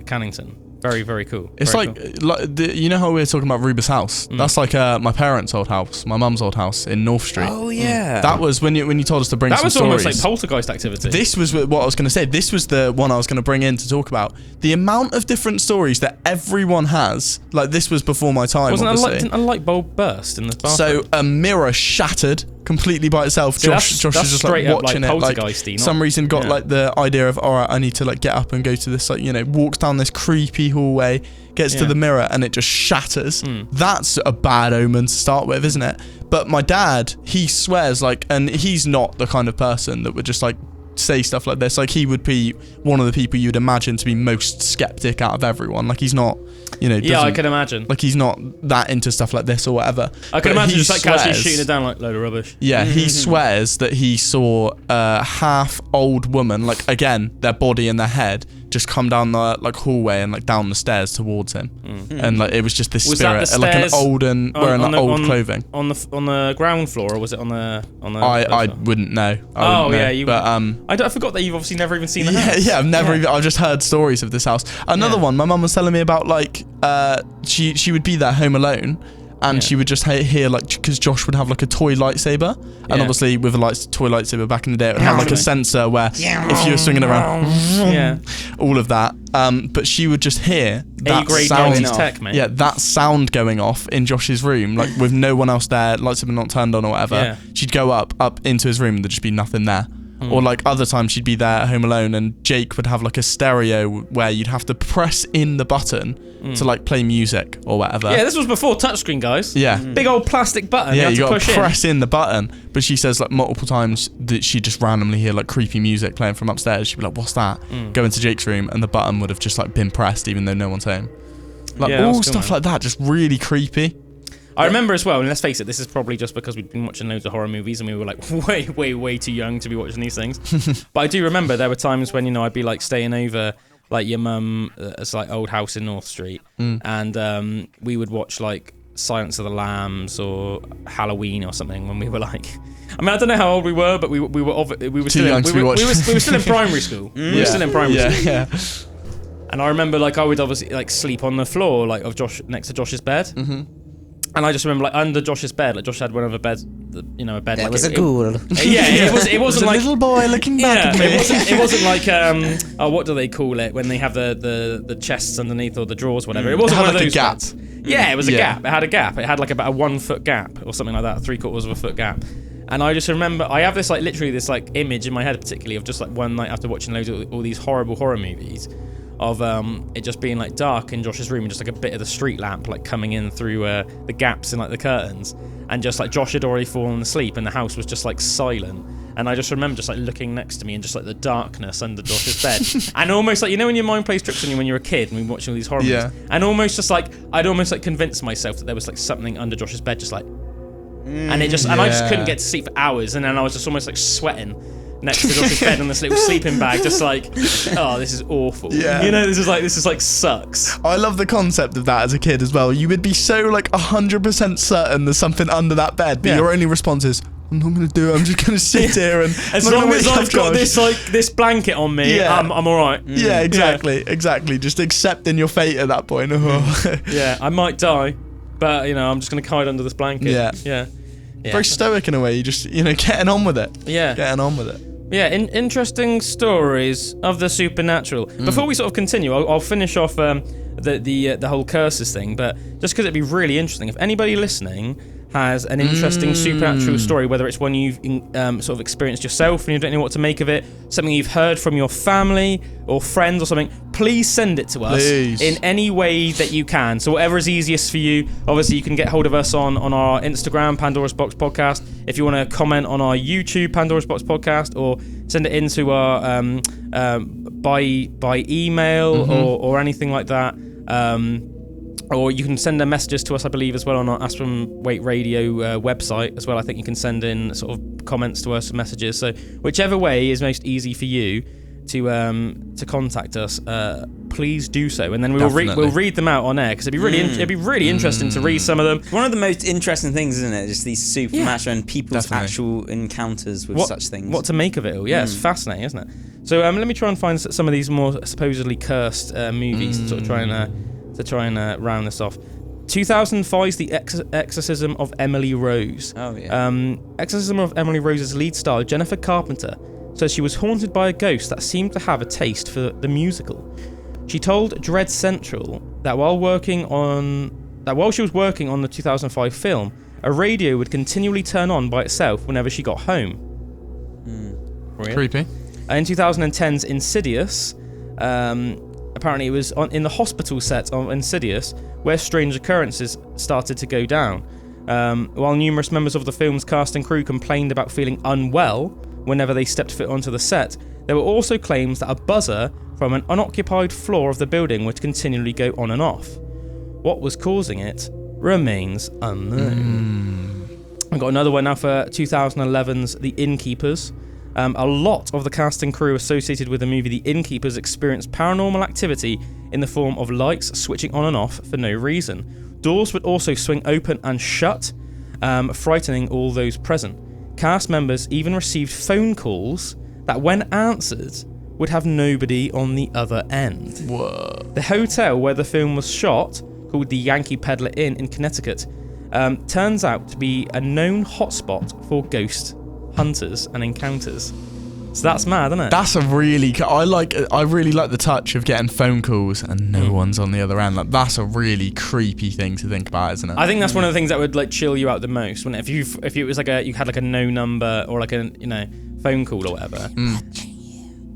Cannington. Very, very cool. It's very like you know how we were talking about Ruber's house? That's like my parents' old house, my mum's old house in North Street. Oh yeah. That was when you told us to bring that some was stories. almost like poltergeist activity. This was what I was going to say. This was the one I was going to bring in to talk about. The amount of different stories that everyone has. Like, this was before my time, obviously. Didn't a light bulb burst in the bathroom? So a mirror shattered completely by itself. See, Josh that's is just like straight up, watching like, it. Like, poltergeisty, not- some reason got yeah. like the idea of, all right, I need to like get up and go to this, like, you know, walks down this creepy hallway, gets to Yeah. the mirror, and it just shatters. That's a bad omen to start with, isn't it? But my dad, he swears, like, and he's not the kind of person that would just like say stuff like this. Like, he would be one of the people you'd imagine to be most skeptic out of everyone. Like, he's not, you know, yeah, I can imagine. like, he's not that into stuff like this or whatever. I can But imagine he just like casually swears- shooting it down like load of rubbish. Yeah, he swears that he saw a half old woman, like, again, their body and their head, just come down the like hallway and like down the stairs towards him, and like it was just this Was that spirit, the like an stairs old and wearing like old clothing. on the ground floor, or was it on the? I wouldn't know. I wouldn't know. You. But I forgot that you've obviously never even seen the yeah, house. I've never even. I've just heard stories of this house. Another Yeah. one, my mum was telling me about, like, she would be there home alone. And Yeah. she would just hear, like, because Josh would have like a toy lightsaber, and Yeah. obviously with a toy lightsaber back in the day, it would have like a sensor where if you were swinging around, Yeah. all of that. But she would just hear that A-grade sound. 90s tech, mate. Yeah, that sound going off in Josh's room, like with no one else there, lightsaber not turned on or whatever. Yeah. She'd go up into his room and there'd just be nothing there. Or like other times she'd be there at home alone, and Jake would have like a stereo where you'd have to press in the button to like play music or whatever. Yeah, this was before touchscreen, guys. Yeah. Big old plastic button. Yeah, you you have to got push to press in the button. But she says like multiple times that she'd just randomly hear like creepy music playing from upstairs. She'd be like, "What's that?" Go into Jake's room, and the button would have just like been pressed even though no one's home. Like, Yeah, all that's cool, stuff man. like that, just really creepy. I remember as well, and let's face it, this is probably just because we'd been watching loads of horror movies and we were like way too young to be watching these things. But I do remember there were times when, you know, I'd be like staying over like your mum, it's like old house in North Street, and we would watch like Silence of the Lambs or Halloween or something when we were like, I mean, I don't know how old we were, but we were still young to be watching. we were still in primary school. We were still in primary school. Yeah. And I remember like I would obviously like sleep on the floor like of Josh next to Josh's bed. And I just remember, like, under Josh's bed, like, Josh had one of the beds, you know, a bed. There like was a it, ghoul. Yeah, it wasn't a like little boy looking back at me. it wasn't like what do they call it when they have the chests underneath or the drawers, whatever. It wasn't It had one of like a those gap. beds. Yeah, it was a Yeah. gap. It had a gap. It had like about a 1 foot gap or something like that, 3/4 of a foot gap. And I just remember, I have this like literally this like image in my head, particularly of just like one night after watching loads of all these horrible horror movies, of it just being like dark in Josh's room and just like a bit of the street lamp like coming in through the gaps in like the curtains, and just like Josh had already fallen asleep and the house was just like silent. And I just remember just like looking next to me and just like the darkness under Josh's bed, and almost like, you know, when your mind plays tricks on you when you're a kid and we're watching all these horror movies, and almost just like I'd almost like convince myself that there was like something under Josh's bed, just like, and it just and I just couldn't get to sleep for hours, and then I was just almost like sweating next to Josh's bed on this little sleeping bag, just like, oh, this is awful. Yeah. You know, this is like sucks. I love the concept of that as a kid as well. You would be so like 100% certain there's something under that bed, but Yeah. your only response is, I'm not going to do it. I'm just going to sit here and As I'm not long gonna as wake up, I've got Josh. this blanket on me, Yeah. I'm all right. Yeah, exactly. Just accepting your fate at that point. Yeah, I might die, but you know, I'm just gonna hide under this blanket. Yeah. Yeah. Very stoic in a way. You just, you know, getting on with it. Yeah. Getting on with it. Yeah, interesting stories of the supernatural. Before we sort of continue, I'll finish off the whole curses thing, but just because it'd be really interesting, if anybody listening has an interesting supernatural story, whether it's one you've sort of experienced yourself and you don't know what to make of it, something you've heard from your family or friends or something, please send it to us in any way that you can. So whatever is easiest for you. Obviously, you can get hold of us on our Instagram, Pandoras Box Podcast. If you want to comment on our YouTube, Pandoras Box Podcast, or send it into our by email or anything like that. Or you can send messages to us, I believe, as well on our Aspen Weight Radio website as well. I think you can send in sort of comments to us, messages. So whichever way is most easy for you to contact us, please do so, and then we'll read them out on air, because it'd be really interesting to read some of them. One of the most interesting things, isn't it? Just these supernatural and people's actual encounters with such things. What to make of it all? Yeah, it's fascinating, isn't it? So let me try and find some of these more supposedly cursed movies to sort of try and round this off. 2005's The Exorcism of Emily Rose. Oh yeah. Exorcism of Emily Rose's lead star Jennifer Carpenter says she was haunted by a ghost that seemed to have a taste for the musical. She told Dread Central that while she was working on the 2005 film, a radio would continually turn on by itself whenever she got home. Creepy. In 2010's Insidious, apparently it was in the hospital set of Insidious where strange occurrences started to go down. While numerous members of the film's cast and crew complained about feeling unwell whenever they stepped foot onto the set, there were also claims that a buzzer from an unoccupied floor of the building would continually go on and off. What was causing it remains unknown. I've got another one now for 2011's The Innkeepers. A lot of the cast and crew associated with the movie The Innkeepers experienced paranormal activity in the form of lights switching on and off for no reason. Doors would also swing open and shut, frightening all those present. Cast members even received phone calls that, when answered, would have nobody on the other end. Whoa. The hotel where the film was shot, called the Yankee Peddler Inn in Connecticut, turns out to be a known hotspot for ghost hunters and encounters. So that's mad, isn't it? That's a really... I really like the touch of getting phone calls and no one's on the other end. Like, that's a really creepy thing to think about, isn't it? I think that's one of the things that would like chill you out the most. When if it was like you had like a no number or like a phone call or whatever.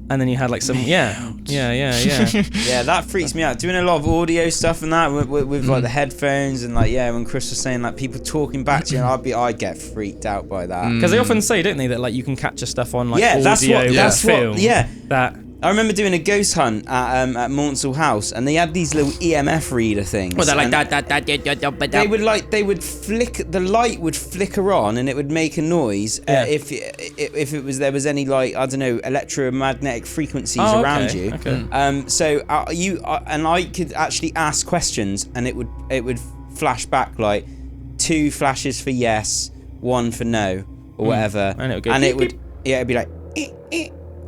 And then you had like some yeah. Yeah, that freaks me out. Doing a lot of audio stuff and that with like the headphones and like when Chris was saying like people talking back to you, and I'd get freaked out by that. Because they often say, don't they, that like you can capture stuff on like audio that's film. That I remember doing a ghost hunt at Winchester House, and they had these little EMF reader things. Well, they're like that. They would flick. The light would flicker on, and it would make a noise if there was any like I don't know electromagnetic frequencies around you. Okay. So and I could actually ask questions, and it would flash back like 2 flashes for yes, 1 for no, or whatever, and it would go. And it'd be like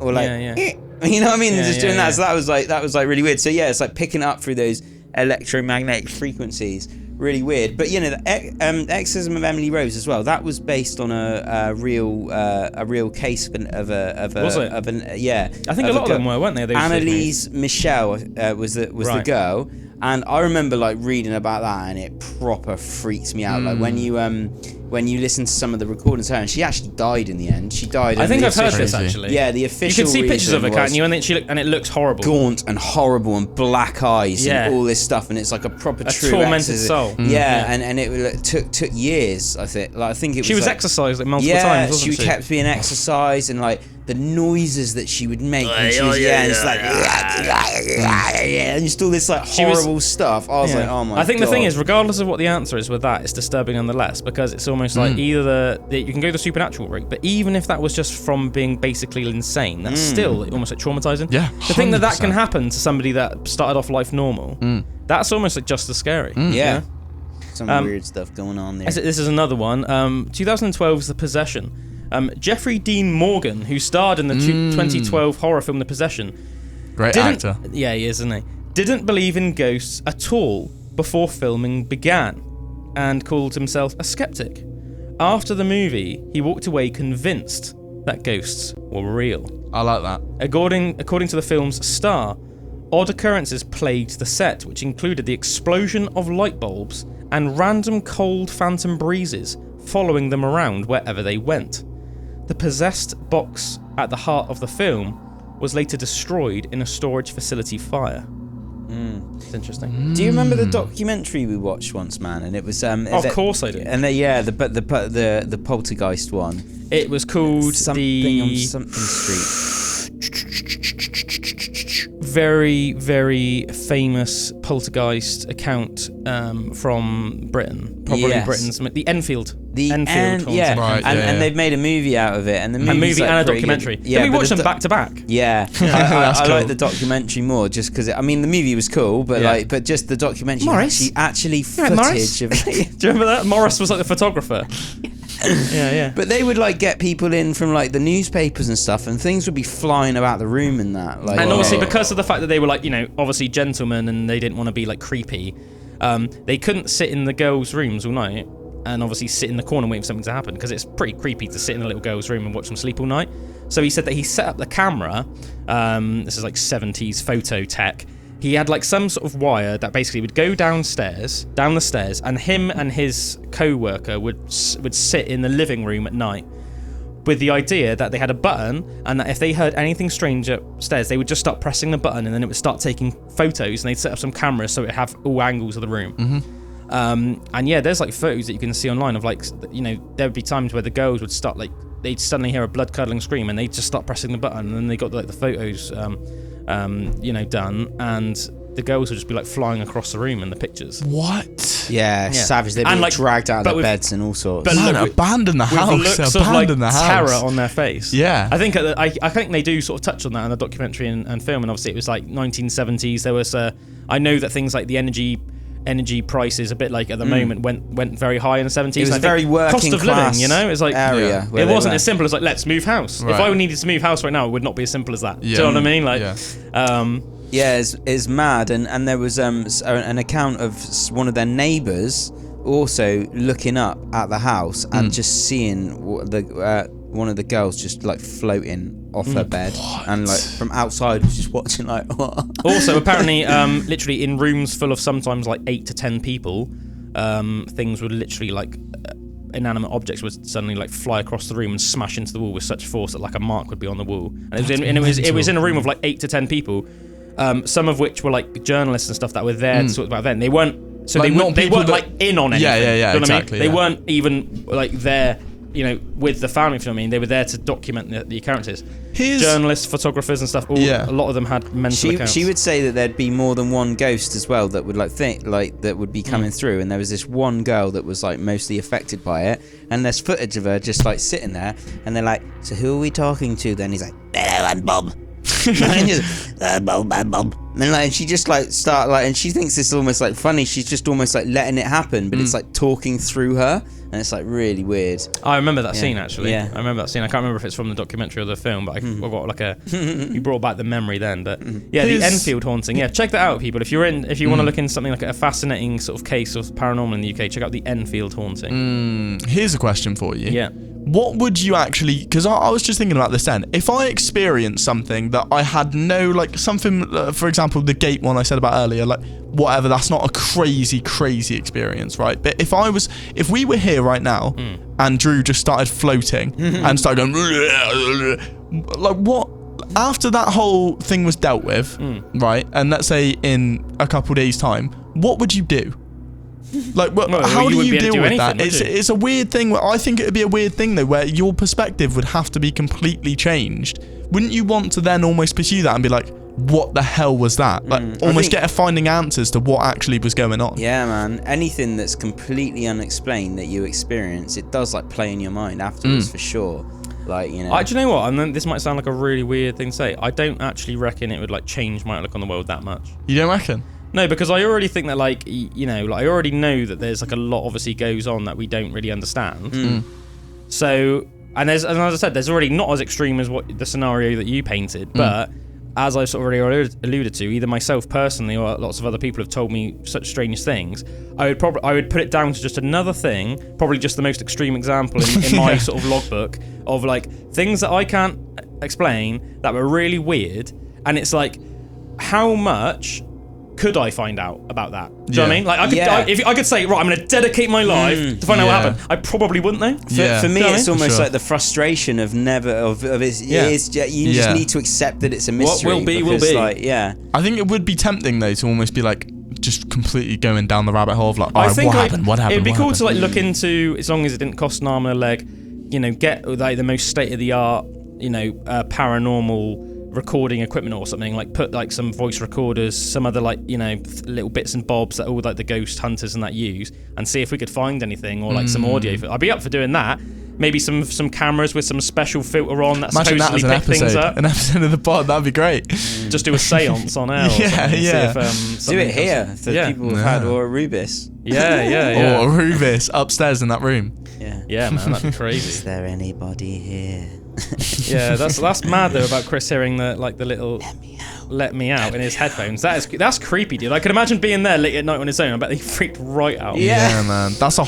or like. You know what I mean? Just doing that. So that was like really weird. So yeah, it's like picking up through those electromagnetic frequencies. Really weird. But the Exorcism of Emily Rose as well. That was based on a real case of an I think a lot of them were, weren't they? Annalise Michelle was the girl. And I remember like reading about that, and it proper freaks me out. Like when you listen to some of the recordings of her, and she actually died in the end. She died. I think I've heard this actually. Yeah, the official. You can see pictures of her, can't you? And it looks horrible, gaunt and horrible, and black eyes, and all this stuff. And it's like a proper true tormented soul. And it took years. I think she was exercised like multiple times. Wasn't she kept being exercised, and like the noises that she would make when she was and it's like and just all this like horrible stuff. I was like, oh my god. I think the thing is, regardless of what the answer is with that, it's disturbing nonetheless, because it's almost like either you can go the supernatural route, but even if that was just from being basically insane, that's still almost like traumatizing. Yeah, to think that can happen to somebody that started off life normal, that's almost like just as scary. Some weird stuff going on there. This is another one. 2012's The Possession. Jeffrey Dean Morgan, who starred in the 2012 horror film The Possession. Great actor. Yeah, he is, isn't he? Didn't believe in ghosts at all before filming began, and called himself a skeptic. After the movie, he walked away convinced that ghosts were real. I like that. According to the film's star, odd occurrences plagued the set, which included the explosion of light bulbs and random cold phantom breezes following them around wherever they went. The possessed box at the heart of the film was later destroyed in a storage facility fire. It's interesting. Do you remember the documentary we watched once, man? And it was of course I do. And the poltergeist one. It was called something on something street. very, very famous poltergeist account from Britain, probably Yes. Britain's the Enfield. The Enfield haunting. Right, and they've made a movie out of it, and the A movie's movie like and a pretty documentary. good. Yeah, Did we but watch the them back to back? Yeah, That's I cool. like the documentary more, just because the movie was cool, but Yeah. but just the documentary Morris? actually Yeah, Morris? footage of. Do you remember that? Morris was like the photographer. yeah. But they would like get people in from like the newspapers and stuff, and things would be flying about the room and that. Like, And obviously, because of the fact that they were like, obviously gentlemen, and they didn't want to be like creepy, they couldn't sit in the girls' rooms all night and obviously sit in the corner waiting for something to happen, because it's pretty creepy to sit in a little girl's room and watch them sleep all night. So he said that he set up the camera. This is like 70s photo tech. He had like some sort of wire that basically would go down the stairs, and him and his co-worker would sit in the living room at night with the idea that they had a button, and that if they heard anything strange upstairs, they would just start pressing the button, and then it would start taking photos, and they'd set up some cameras so it would have all angles of the room. And yeah, there's like photos that you can see online of like, there would be times where the girls would start like, they'd suddenly hear a blood-curdling scream, and they'd just start pressing the button, and then they got like the photos done, and the girls would just be like flying across the room in the pictures. What? Yeah, savage. They'd be And, like, dragged out of but their with- beds and all sorts. but Man, look, abandon the With house. looks of like Abandon the house. terror on their face. Yeah. I think I think they do sort of touch on that in the documentary and film, and obviously it was like 1970s. There was I know that things like the energy prices, a bit like at the moment, went very high in the 70s. It was I think very working cost of class living, it's like area. Yeah. where it they wasn't were. as simple as like, let's move house. If Right. I needed to move house right now, it would not be as simple as that. Do you Yeah. know what I mean? Like, Yeah. Yeah, it's mad, and there was an account of one of their neighbours also looking up at the house and just seeing one of the girls just like floating off her bed, and like from outside was just watching like. Also, apparently, literally in rooms full of sometimes like 8 to 10 people, things would literally like inanimate objects would suddenly like fly across the room and smash into the wall with such force that like a mark would be on the wall. And it was in a room of like 8 to 10 people, some of which were like journalists and stuff that were there to talk about then. They weren't. So Like, not they people weren't that- like in on anything. Yeah, Do you know what I exactly, mean? They yeah. weren't even like there, with the family. If you know what I mean, they were there to document the occurrences. Journalists, photographers, and stuff. A lot of them had mental accounts. She would say that there'd be more than one ghost as well that would that would be coming through, and there was this one girl that was like mostly affected by it, and there's footage of her just like sitting there, and they're like, so who are we talking to then? He's like, hello, I'm Bob. And just, Bob. And like, she just like start like, and she thinks it's almost like funny. She's just almost like letting it happen, but it's like talking through her, and it's like really weird. I remember that scene actually. Yeah. I remember that scene. I can't remember if it's from the documentary or the film, but I got like you brought back the memory then. But yeah, the Enfield haunting. Yeah, check that out, people. If you want to look into something like a fascinating sort of case of paranormal in the UK, check out the Enfield haunting. Here's a question for you. Yeah. What would you actually... Because I was just thinking about this then. If I experienced something that I had no... Like, something... for example, the gate one I said about earlier. Like, whatever. That's not a crazy experience, right? But if we were here right now and Drew just started floating and started going... Like, what... After that whole thing was dealt with, right? And let's say in a couple days' time, what would you do? Like, how do you deal with that? It's a weird thing. I think it would be a weird thing, though, where your perspective would have to be completely changed. Wouldn't you want to then almost pursue that and be like, what the hell was that? Like, almost finding answers to what actually was going on. Yeah, man. Anything that's completely unexplained that you experience, it does like play in your mind afterwards for sure. Like, do you know what? And then this might sound like a really weird thing to say. I don't actually reckon it would like change my outlook on the world that much. You don't reckon? No, because I already think that, like, I already know that there's like a lot obviously goes on that we don't really understand. So, and as I said, there's already not as extreme as what the scenario that you painted, but as I've sort of already alluded to, either myself personally or lots of other people have told me such strange things, I would put it down to just another thing, probably just the most extreme example in my sort of logbook of like things that I can't explain that were really weird, and it's like, how much could I find out about that? Do you know what I mean? Like, I could say, right, I'm going to dedicate my life to find out what happened. I probably wouldn't though. For me, it's almost Sure. like the frustration of you just need to accept that it's a mystery. What will be, because, will be. Like, I think it would be tempting, though, to almost be like, just completely going down the rabbit hole of like, I think what happened? It'd be cool to like look into, as long as it didn't cost an arm and a leg, get like the most state of the art, paranormal recording equipment or something, like put like some voice recorders, some other like, you know, little bits and bobs that all like the ghost hunters and that use, and see if we could find anything, or like some audio. I'd be up for doing that. Maybe some cameras with some special filter on that Imagine supposedly that as pick things an up. episode of the pod. That'd be great. Just do a seance on air. Or Yeah, something, yeah. See if, Do it here for people who've had or Rubis. Yeah. Or Rubis upstairs in that room. Yeah, Man, that'd be Is crazy. there anybody here? Yeah, that's mad though about Chris hearing the little let me out in his headphones. That's creepy, dude. I could imagine being there late at night on his own. I bet he freaked right out. Yeah, man. That's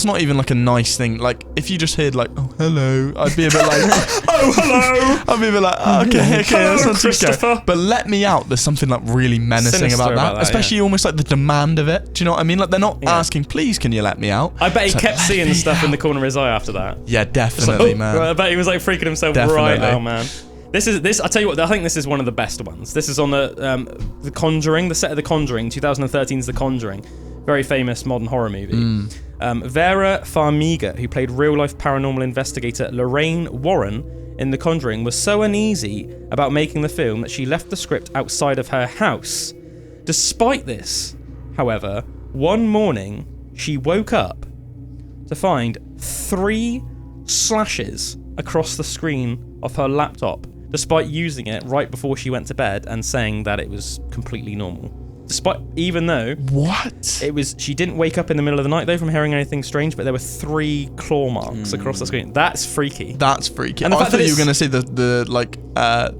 not even like a nice thing. Like if you just heard like, oh hello, I'd be a bit like Oh hello. I'd be a bit like, oh, okay, Hello, that's not too scary. Christopher. But let me out, there's something like really menacing Sinister about that. Especially almost like the demand of it. Do you know what I mean? Like they're not asking, please can you let me out? I bet he It's like, kept "Let seeing me stuff in the out." corner of his eye after that. Yeah, Like, definitely, oh, man. I bet he was like freaking himself right Definitely. out, man. This. I tell you what. I think this is one of the best ones. This is on the Conjuring, the set of The Conjuring, 2013's The Conjuring, very famous modern horror movie. Vera Farmiga, who played real-life paranormal investigator Lorraine Warren in The Conjuring, was so uneasy about making the film that she left the script outside of her house. Despite this, however, one morning she woke up to find 3 slashes across the screen of her laptop, despite using it right before she went to bed and saying that it was completely normal. Even though What? she didn't wake up in the middle of the night though from hearing anything strange, but there were 3 claw marks across the screen. That's freaky. That's freaky. And the I fact thought that you were it's- going to say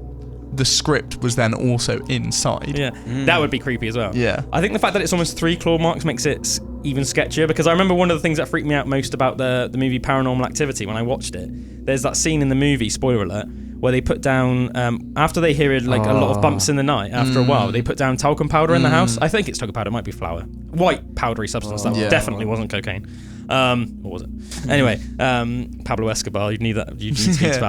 the script was then also inside. Yeah, that would be creepy as well. Yeah. I think the fact that it's almost 3 claw marks makes it even sketchier, because I remember one of the things that freaked me out most about the movie Paranormal Activity when I watched it. There's that scene in the movie, spoiler alert, where they put down, after they hear like a lot of bumps in the night, after a while, they put down talcum powder in the house. I think it's talcum powder, it might be flour. White powdery substance, that definitely wasn't cocaine. Or was it? Anyway, Pablo Escobar, you'd need to have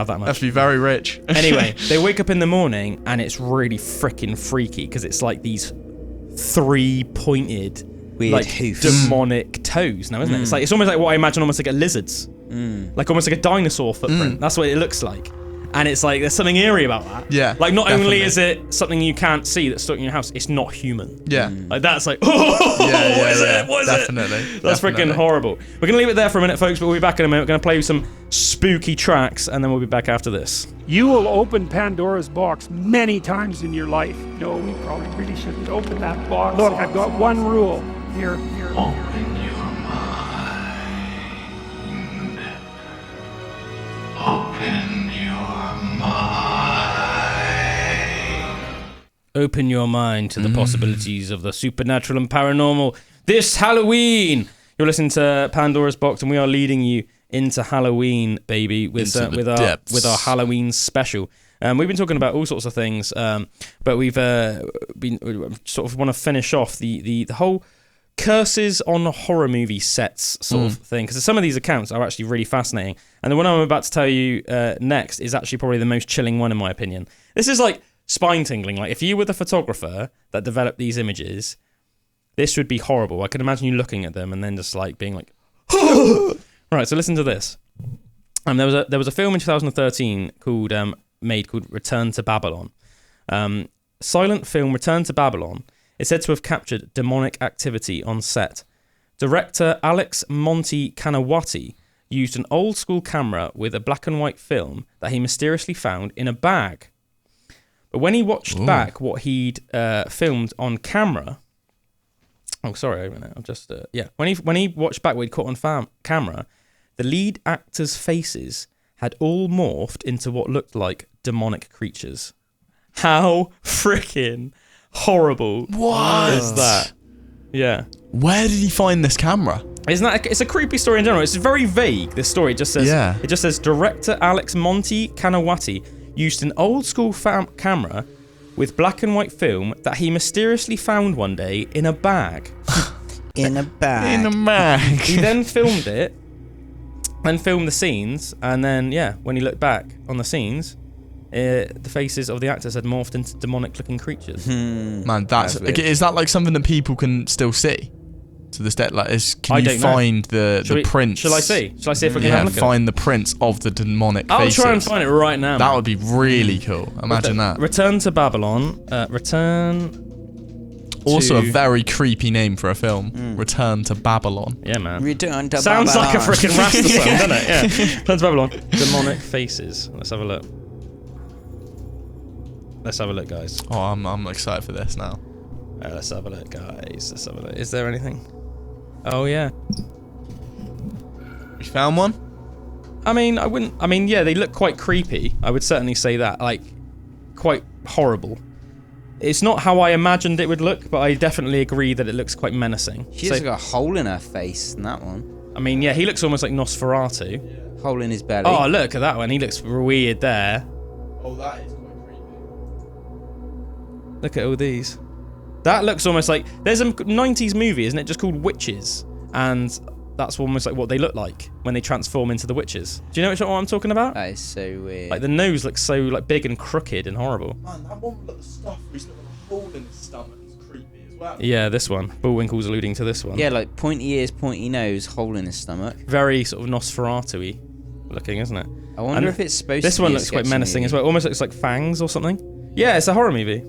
that much. Have to be very rich. Anyway, they wake up in the morning and it's really freaking freaky, because it's like these 3 pointed, Weird like hoofs. demonic toes now, isn't it? It's almost like what I imagine almost like a lizard's. Like almost like a dinosaur footprint. That's what it looks like. And it's like, there's something eerie about that. Yeah, Like, not definitely. only is it something you can't see that's stuck in your house, it's not human. Yeah. Like, that's like, oh, what is it? What is Definitely. it? That's freaking horrible. We're going to leave it there for a minute, folks, but we'll be back in a minute. We're going to play you some spooky tracks, and then we'll be back after this. You will open Pandora's box many times in your life. No, we probably really shouldn't open that box. Look, I've got one rule. Here. Open your mind. Open your mind. Open your mind to the possibilities of the supernatural and paranormal this Halloween. You're listening to Pandora's Box, and we are leading you into Halloween, baby, with our Halloween special. We've been talking about all sorts of things, but we've been sort of want to finish off the whole curses on horror movie sets sort of thing, because some of these accounts are actually really fascinating, and the one I'm about to tell you next is actually probably the most chilling one in my opinion. This is like spine-tingling. Like, if you were the photographer that developed these images, this would be horrible. I could imagine you looking at them and then just like being like, right. So listen to this. There was a film in 2013 called Return to Babylon. Silent film Return to Babylon is said to have captured demonic activity on set. Director Alex Monty Kanawati used an old school camera with a black and white film that he mysteriously found in a bag. But when he watched back what he'd filmed on camera, when he watched back what he'd caught on camera, the lead actors' faces had all morphed into what looked like demonic creatures. How freaking horrible is that? Yeah. Where did he find this camera? Isn't that? It's a creepy story in general. It's very vague. This story just says. Yeah. It just says director Alex Monty Kanawati used an old school camera with black and white film that he mysteriously found one day in a bag. In a bag. In a bag. He then filmed it, and filmed the scenes, and then when he looked back on the scenes, the faces of the actors had morphed into demonic-looking creatures. Man, that's weird. is that like something that people can still see? So this dead, like, I can you don't know. find the prints? Shall I see? Shall I see if I can have Yeah, a look at it? find the prints of the demonic I'll faces. try and find it right now. That man. would be really cool. Imagine that. Return to Babylon. Return. Also to... a very creepy name for a film. Return to Babylon. Yeah, man. Return to Sounds like a Babylon. freaking Rasta song, doesn't it? Yeah. Return to Babylon. Demonic faces. Let's have a look. Let's have a look, guys. Oh, I'm excited for this now. Let's have a look, guys. Let's have a look. Is there anything? Oh yeah. You found one? I mean, yeah, they look quite creepy. I would certainly say that, like, quite horrible. It's not how I imagined it would look, but I definitely agree that it looks quite menacing. She's got a hole in her face in that one. I mean, yeah, he looks almost like Nosferatu. Hole in his belly. Oh, look at that one. He looks weird there. Oh, that is quite creepy. Look at all these. That looks almost like... There's a 90s movie, isn't it, just called Witches? And that's almost like what they look like when they transform into the witches. Do you know what I'm talking about? That is so weird. Like, the nose looks so, like, big and crooked and horrible. Man, that one with the stuff where he's got a hole in his stomach is creepy as well. Yeah, this one. Bullwinkles alluding to this one. Yeah, like pointy ears, pointy nose, hole in his stomach. Very sort of Nosferatu-y looking, isn't it? I wonder if it's supposed to be This one a looks quite sketchy menacing movie. as well. Almost looks like fangs or something. Yeah, it's a horror movie.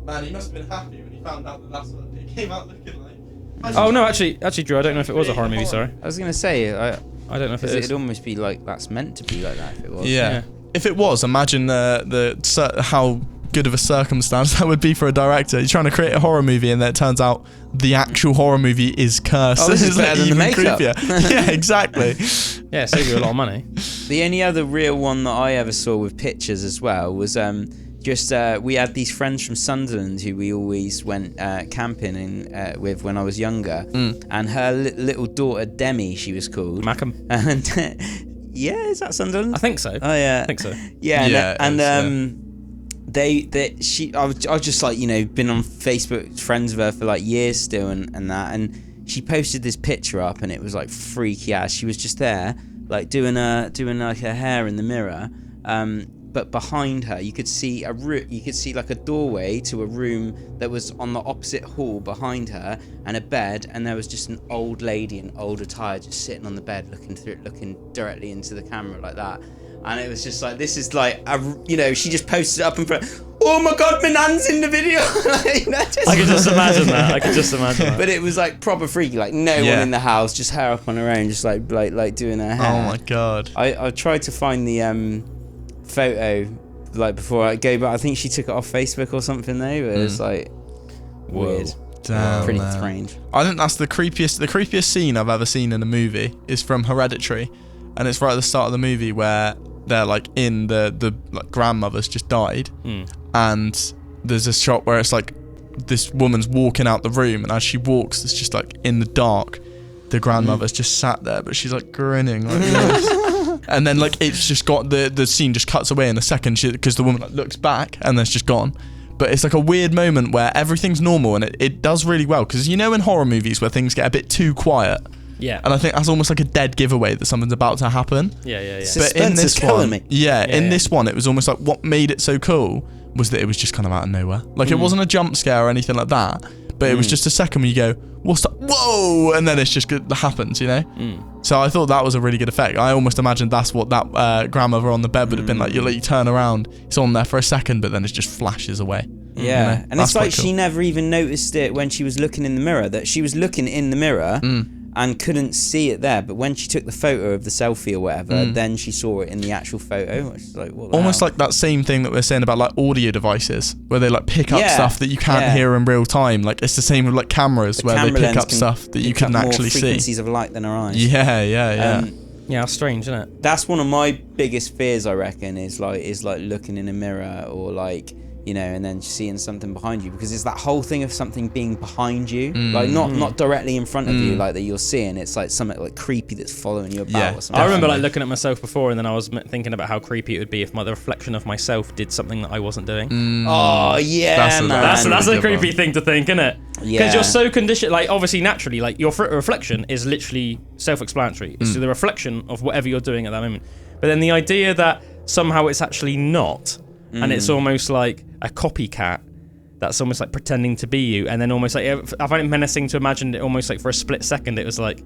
Man, he must have been happy when he found out that that's what it came out looking like. Oh, no, actually, Drew, I don't know if it was a horror movie, sorry. I was going to say, I don't know if it is. it'd almost be like that's meant to be like that if it was. Yeah. Yeah. If it was, imagine how good of a circumstance that would be for a director. You're trying to create a horror movie and then it turns out the actual horror movie is cursed. Oh, this is Isn't it better than the even makeup. creepier? Yeah, exactly. Yeah, save you a lot of money. The only other real one that I ever saw with pictures as well was we had these friends from Sunderland who we always went camping with when I was younger, and her little daughter Demi, she was called. Macam. And yeah, is that Sunderland? I think so. Oh yeah, I think so. Yeah, Yeah, and it's, I was just like, you know, been on Facebook friends with her for like years still and that, and she posted this picture up and it was like freaky ass. She was just there like doing like her hair in the mirror, but behind her you could see like a doorway to a room that was on the opposite hall behind her, and a bed, and there was just an old lady in old attire just sitting on the bed looking directly into the camera like that. And it was just like, this is like, she just posted it up in front. Oh my God, my nan's in the video. Like, I could just imagine that. But it was like proper freaky, like no one in the house, just her up on her own, just like doing her hair. Oh my God. I tried to find the photo like before I go, but I think she took it off Facebook or something though. But it's like weird. Damn, Pretty man. strange. I think that's the creepiest scene I've ever seen in a movie is from Hereditary, and it's right at the start of the movie where they're like in the like grandmother's just died, and there's a shot where it's like this woman's walking out the room, and as she walks, it's just like in the dark, the grandmother's just sat there, but she's like grinning like this. And then like it's just got the scene just cuts away in a second because the woman like looks back and then it's just gone. But it's like a weird moment where everything's normal, and it does really well, because you know in horror movies where things get a bit too quiet. Yeah. And I think that's almost like a dead giveaway that something's about to happen. Yeah. Suspense But in is this killing one, me. in this one, it was almost like what made it so cool was that it was just kind of out of nowhere. Like it wasn't a jump scare or anything like that, but it was just a second where you go, what's that? Whoa! And then it's just happens, you know? So I thought that was a really good effect. I almost imagined that's what that grandmother on the bed would have been like. You turn around, it's on there for a second, but then it just flashes away. Yeah, You know? and That's it's like quite cool. she never even noticed it when she was looking in the mirror, that she was looking in the mirror and couldn't see it there. But when she took the photo of the selfie or whatever, then she saw it in the actual photo. Which is like, what the Almost hell? like that same thing that we're saying about like audio devices, where they like pick up Yeah, stuff that you can't yeah. hear in real time. Like it's the same with like cameras, where they camera pick lens up can stuff that you pick up couldn't more actually see. frequencies of light than our eyes. Yeah. Yeah, how strange, isn't it? That's one of my biggest fears, I reckon, is like looking in a mirror or like, you know, and then seeing something behind you, because it's that whole thing of something being behind you, like not directly in front of you, like that you're seeing. It's like something like creepy that's following you about. Yeah, Or something. I remember like looking at myself before, and then I was thinking about how creepy it would be if the reflection of myself did something that I wasn't doing. Oh yeah, That's a- man. That's a Good creepy one. thing to think, isn't it? Because Yeah. you're so conditioned, like obviously naturally, like your reflection is literally self-explanatory. It's the reflection of whatever you're doing at that moment. But then the idea that somehow it's actually not, and it's almost like a copycat, that's almost like pretending to be you, and then almost like I find it menacing to imagine it almost like for a split second it was like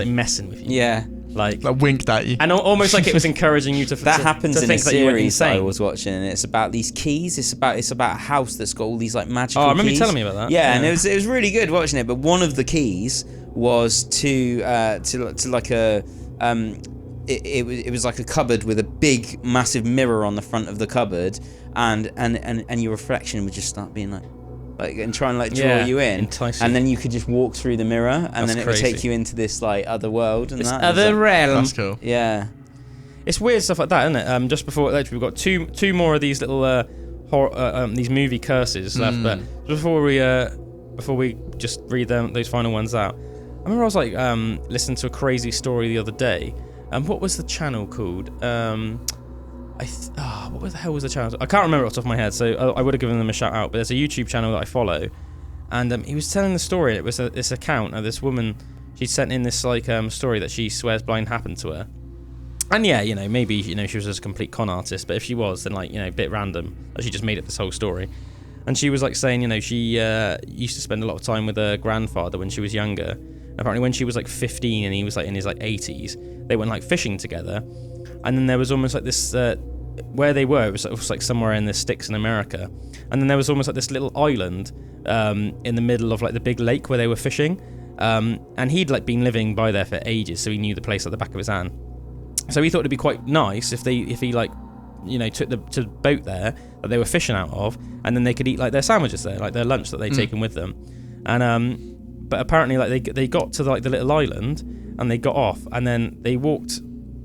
messing with you. Yeah. Like winked at you. And almost like it was encouraging you to That happens in a think that you went series that I insane. was watching, and it's about these keys. It's about a house that's got all these like magical Oh, I remember you keys. telling me about that. Yeah, and it was really good watching it. But one of the keys was to like a it was like a cupboard with a big massive mirror on the front of the cupboard, and your reflection would just start being like and try and like draw you in, entice you. and then you could just walk through the mirror, and That's then it would crazy. take you into this like other world and This that. other It's like, realm. That's cool. yeah. It's weird stuff like that, isn't it? Just before we've got two more of these little horror, these movie curses left. But before we just read those final ones out, I remember I was like listening to a crazy story the other day. What was the channel called? What the hell was the channel? I can't remember off the top of my head, so I would have given them a shout out. But there's a YouTube channel that I follow, and he was telling the story. It was this account of this woman. She sent in this like story that she swears blind happened to her. And yeah, maybe she was just a complete con artist, but if she was, then like a bit random. She just made up this whole story. And she was like saying, she used to spend a lot of time with her grandfather when she was younger. And apparently, when she was like 15 and he was like in his like 80s, they went like fishing together. And then there was almost like this where they were. It was like somewhere in the sticks in America. And then there was almost like this little island in the middle of like the big lake where they were fishing. And he'd like been living by there for ages, so he knew the place like the back of his hand. So he thought it'd be quite nice if he like, took the boat there that they were fishing out of, and then they could eat like their sandwiches there, like their lunch that they'd taken with them. And but apparently like they got to like the little island and they got off, and then they walked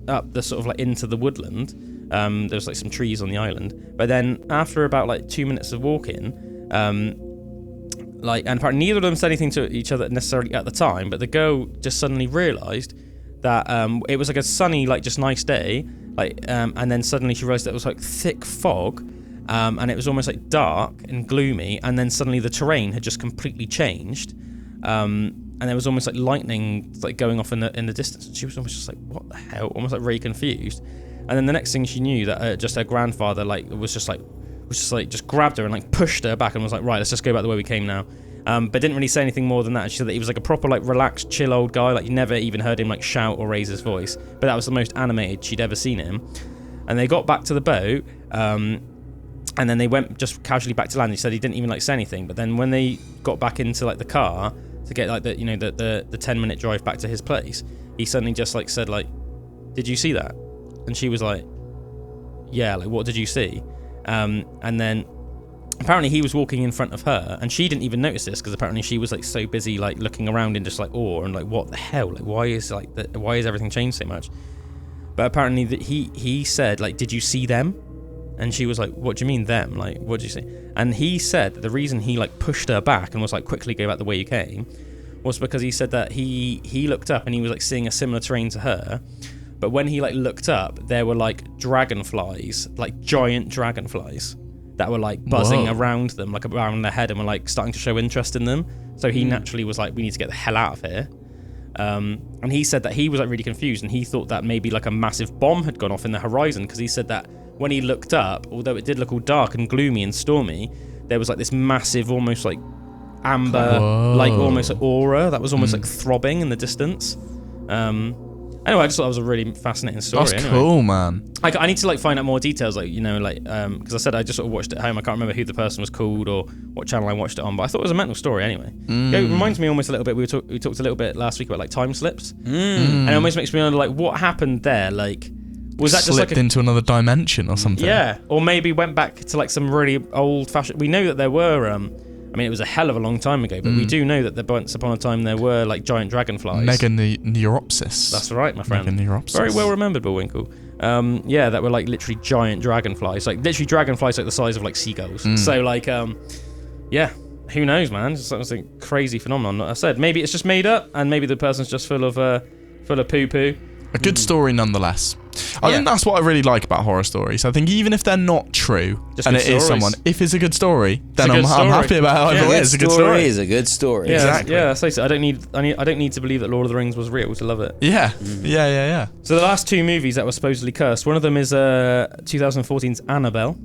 up the sort of like into the woodland. There was like some trees on the island, but then after about like 2 minutes of walking, and apparently neither of them said anything to each other necessarily at the time, but the girl just suddenly realised that it was like a sunny, like just nice day, and then suddenly she realised that it was like thick fog, and it was almost like dark and gloomy, and then suddenly the terrain had just completely changed, and there was almost like lightning like going off in the distance, and she was almost just like, what the hell, almost like really confused. And then the next thing she knew, that just her grandfather just grabbed her and like pushed her back and was like, right, let's just go back the way we came now. But didn't really say anything more than that. She said that he was like a proper like relaxed, chill old guy. Like you never even heard him like shout or raise his voice. But that was the most animated she'd ever seen him. And they got back to the boat, and then they went just casually back to land. He said he didn't even like say anything. But then when they got back into like the car to get like the 10-minute drive back to his place, he suddenly just like said like, "Did you see that?" And she was like, "Yeah, like what did you see?" And then apparently he was walking in front of her, and she didn't even notice this because apparently she was like so busy like looking around in just like awe and like, what the hell, like why is everything changed so much? But apparently he said like, "Did you see them?" And she was like, "What do you mean them? Like what did you see?" And he said that the reason he like pushed her back and was like, "Quickly go back the way you came," was because he said that he looked up and he was like seeing a similar terrain to her. But when he like looked up, there were like dragonflies, like giant dragonflies that were like buzzing around them, like around their head, and were like starting to show interest in them. So he naturally was like, "We need to get the hell out of here." And he said that he was like really confused, and he thought that maybe like a massive bomb had gone off in the horizon, because he said that when he looked up, although it did look all dark and gloomy and stormy, there was like this massive, almost like amber, like almost like aura that was almost like throbbing in the distance. Anyway, I just thought that was a really fascinating story. That's cool, man. I need to like find out more details, like because I said I just sort of watched it at home. I can't remember who the person was called or what channel I watched it on, but I thought it was a mental story anyway. It reminds me almost a little bit. We talked a little bit last week about like time slips, and it almost makes me wonder like what happened there. Like, was that just slipped like into another dimension or something? Yeah, or maybe went back to like some really old-fashioned. We know that there were. I mean, it was a hell of a long time ago, but we do know that once upon a time there were like giant dragonflies. Meganeuropsis. That's right, my friend. Meganeuropsis. Very well remembered, Bullwinkle. Yeah, that were like literally giant dragonflies, like literally dragonflies like the size of like seagulls. So like, yeah, who knows, man? It's something crazy phenomenon. Like I said, maybe it's just made up, and maybe the person's just full of poo-poo. A good story nonetheless. I think that's what I really like about horror stories. I think even if they're not true, Just and good it is stories. someone, if it's a good story, then a good I'm story. happy about it. Yeah, It's a good story. is a good story. Yeah, Exactly. Yeah, that's it. I don't need to believe that Lord of the Rings was real to love it. Yeah. Yeah. So the last two movies that were supposedly cursed, one of them is 2014's Annabelle.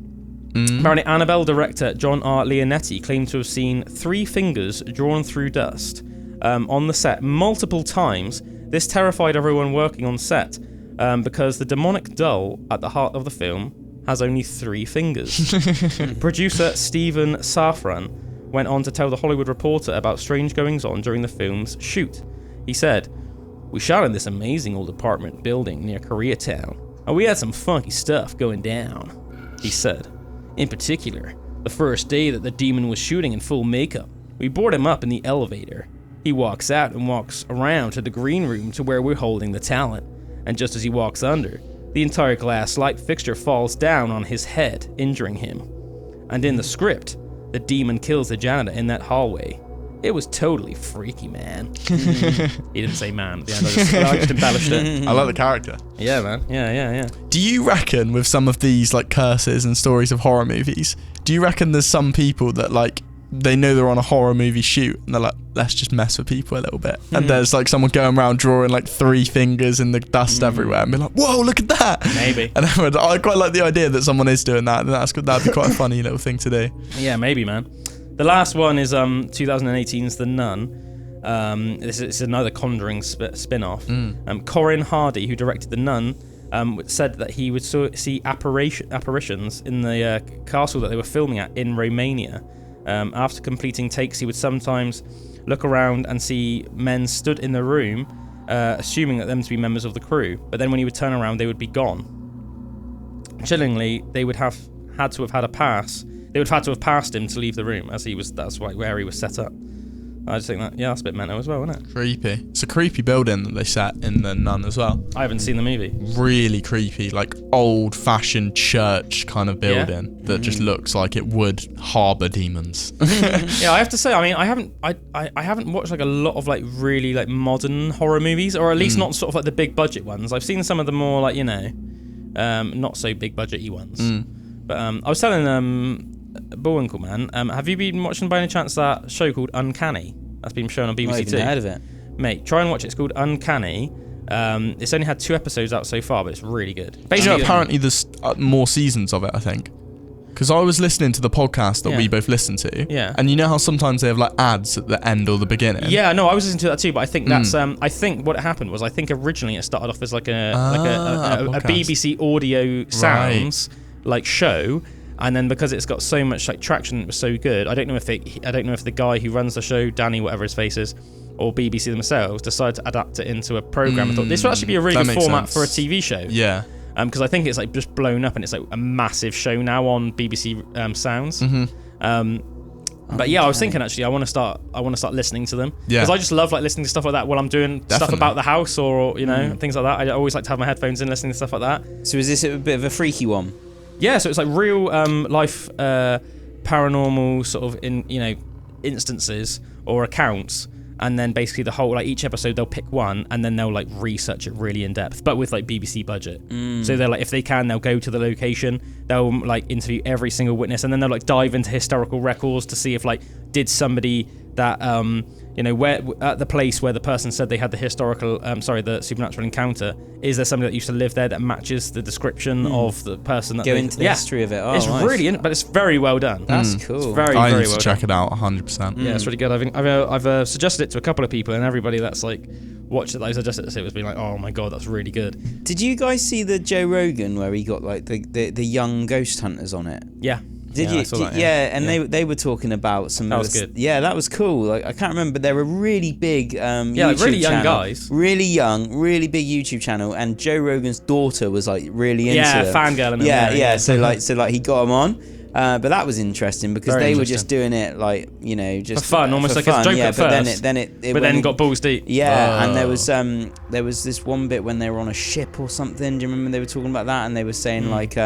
Apparently, Annabelle director John R. Leonetti claimed to have seen 3 fingers drawn through dust on the set multiple times. This terrified everyone working on set because the demonic doll at the heart of the film has only 3 fingers. Producer Stephen Safran went on to tell The Hollywood Reporter about strange goings-on during the film's shoot. He said, "We shot in this amazing old apartment building near Koreatown, and we had some funky stuff going down," he said. "In particular, the first day that the demon was shooting in full makeup, we board him up in the elevator. He walks out and walks around to the green room to where we're holding the talent, and just as he walks under, the entire glass light fixture falls down on his head, injuring him. And in the script, the demon kills the janitor in that hallway. It was totally freaky, man." He didn't say man at the end. I just embellished it. I like the character. Yeah, man. Yeah. Do you reckon with some of these like curses and stories of horror movies, do you reckon there's some people that like they know they're on a horror movie shoot and they're like, let's just mess with people a little bit, and there's like someone going around drawing like 3 fingers in the dust everywhere and be like, whoa, look at that. Maybe. And I quite like the idea that someone is doing that, and that'd be quite a funny little thing to do. Yeah, maybe, man. The last one is 2018's The Nun. This is another Conjuring spin-off. Corin Hardy, who directed The Nun, said that he would see apparitions in the castle that they were filming at in Romania. After completing takes, he would sometimes look around and see men stood in the room, assuming that them to be members of the crew. But then when he would turn around, they would be gone. Chillingly, they would have had to have had a pass. They would have had to have passed him to leave the room, as that's where he was set up. I just think that's a bit mental as well, isn't it? Creepy. It's a creepy building that they set in The Nun as well. I haven't seen the movie. Really creepy, like old-fashioned church kind of building that just looks like it would harbour demons. Yeah, I have to say, I mean, I haven't watched like a lot of like really like modern horror movies, or at least not sort of like the big budget ones. I've seen some of the more like, not so big budgety ones. But I was telling Bullwinkle, man, have you been watching by any chance that show called Uncanny? That's been shown on BBC I've Two. never heard of it. Mate, try and watch it. It's called Uncanny. It's only had 2 episodes out so far, but it's really good. Basically, apparently there's more seasons of it, I think. Because I was listening to the podcast that we both listen to. Yeah. And you know how sometimes they have like ads at the end or the beginning? Yeah, no, I was listening to that too, but I think that's I think what happened was, I think originally it started off as like a BBC audio sounds like show. And then because it's got so much like traction, it was so good. I don't know if the guy who runs the show, Danny, whatever his face is, or BBC themselves, decided to adapt it into a program. I thought this would actually be a really good format for a TV show. Yeah. Because I think it's like just blown up and it's like a massive show now on BBC Sounds. But yeah, I was thinking actually I want to start listening to them, because I just love like listening to stuff like that while I'm doing stuff about the house or things like that. I always like to have my headphones in, listening to stuff like that. So is this a bit of a freaky one? Yeah, so it's like real life paranormal sort of instances or accounts, and then basically the whole, like, each episode they'll pick one and then they'll like research it really in depth, but with like BBC budget. So they're like, if they can, they'll go to the location, they'll like interview every single witness, and then they'll like dive into historical records to see if like did somebody that where at the place where the person said they had the the supernatural encounter, is there somebody that used to live there that matches the description of the person that go into the history of it. It's nice. Really but it's very well done. That's cool. It's very, I very need to well check done. it out 100%. Yeah, it's really good. I've suggested it to a couple of people, and everybody that's like watched it that I suggested it to was being like, oh my god, that's really good. Did you guys see the Joe Rogan where he got like the young ghost hunters on it? Yeah. Did you? I saw that, They were talking about some. That was good. Yeah, that was cool. Like I can't remember, but they were really big. YouTube like really young channel. guys. Really young, really big YouTube channel, and Joe Rogan's daughter was like really into them. Fangirling. Yeah. So like he got them on. But that was interesting because Very they were just doing it like just for fun, almost like a joke at first. But then got balls deep. Yeah, and there was this one bit when they were on a ship or something. Do you remember they were talking about that? And they were saying like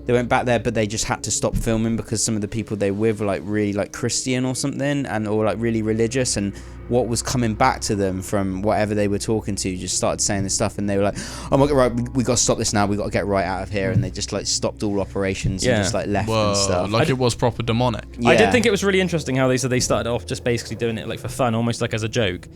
they went back there, but they just had to stop filming because some of the people they were with were like really like Christian or something, or like really religious, and what was coming back to them from whatever they were talking to just started saying this stuff, and they were like, oh my god, right, we got to stop this now, we got to get right out of here, and they just like stopped all operations and just like left and stuff. Like it was proper demonic. I did think it was really interesting how they said they started off just basically doing it like for fun, almost like as a joke.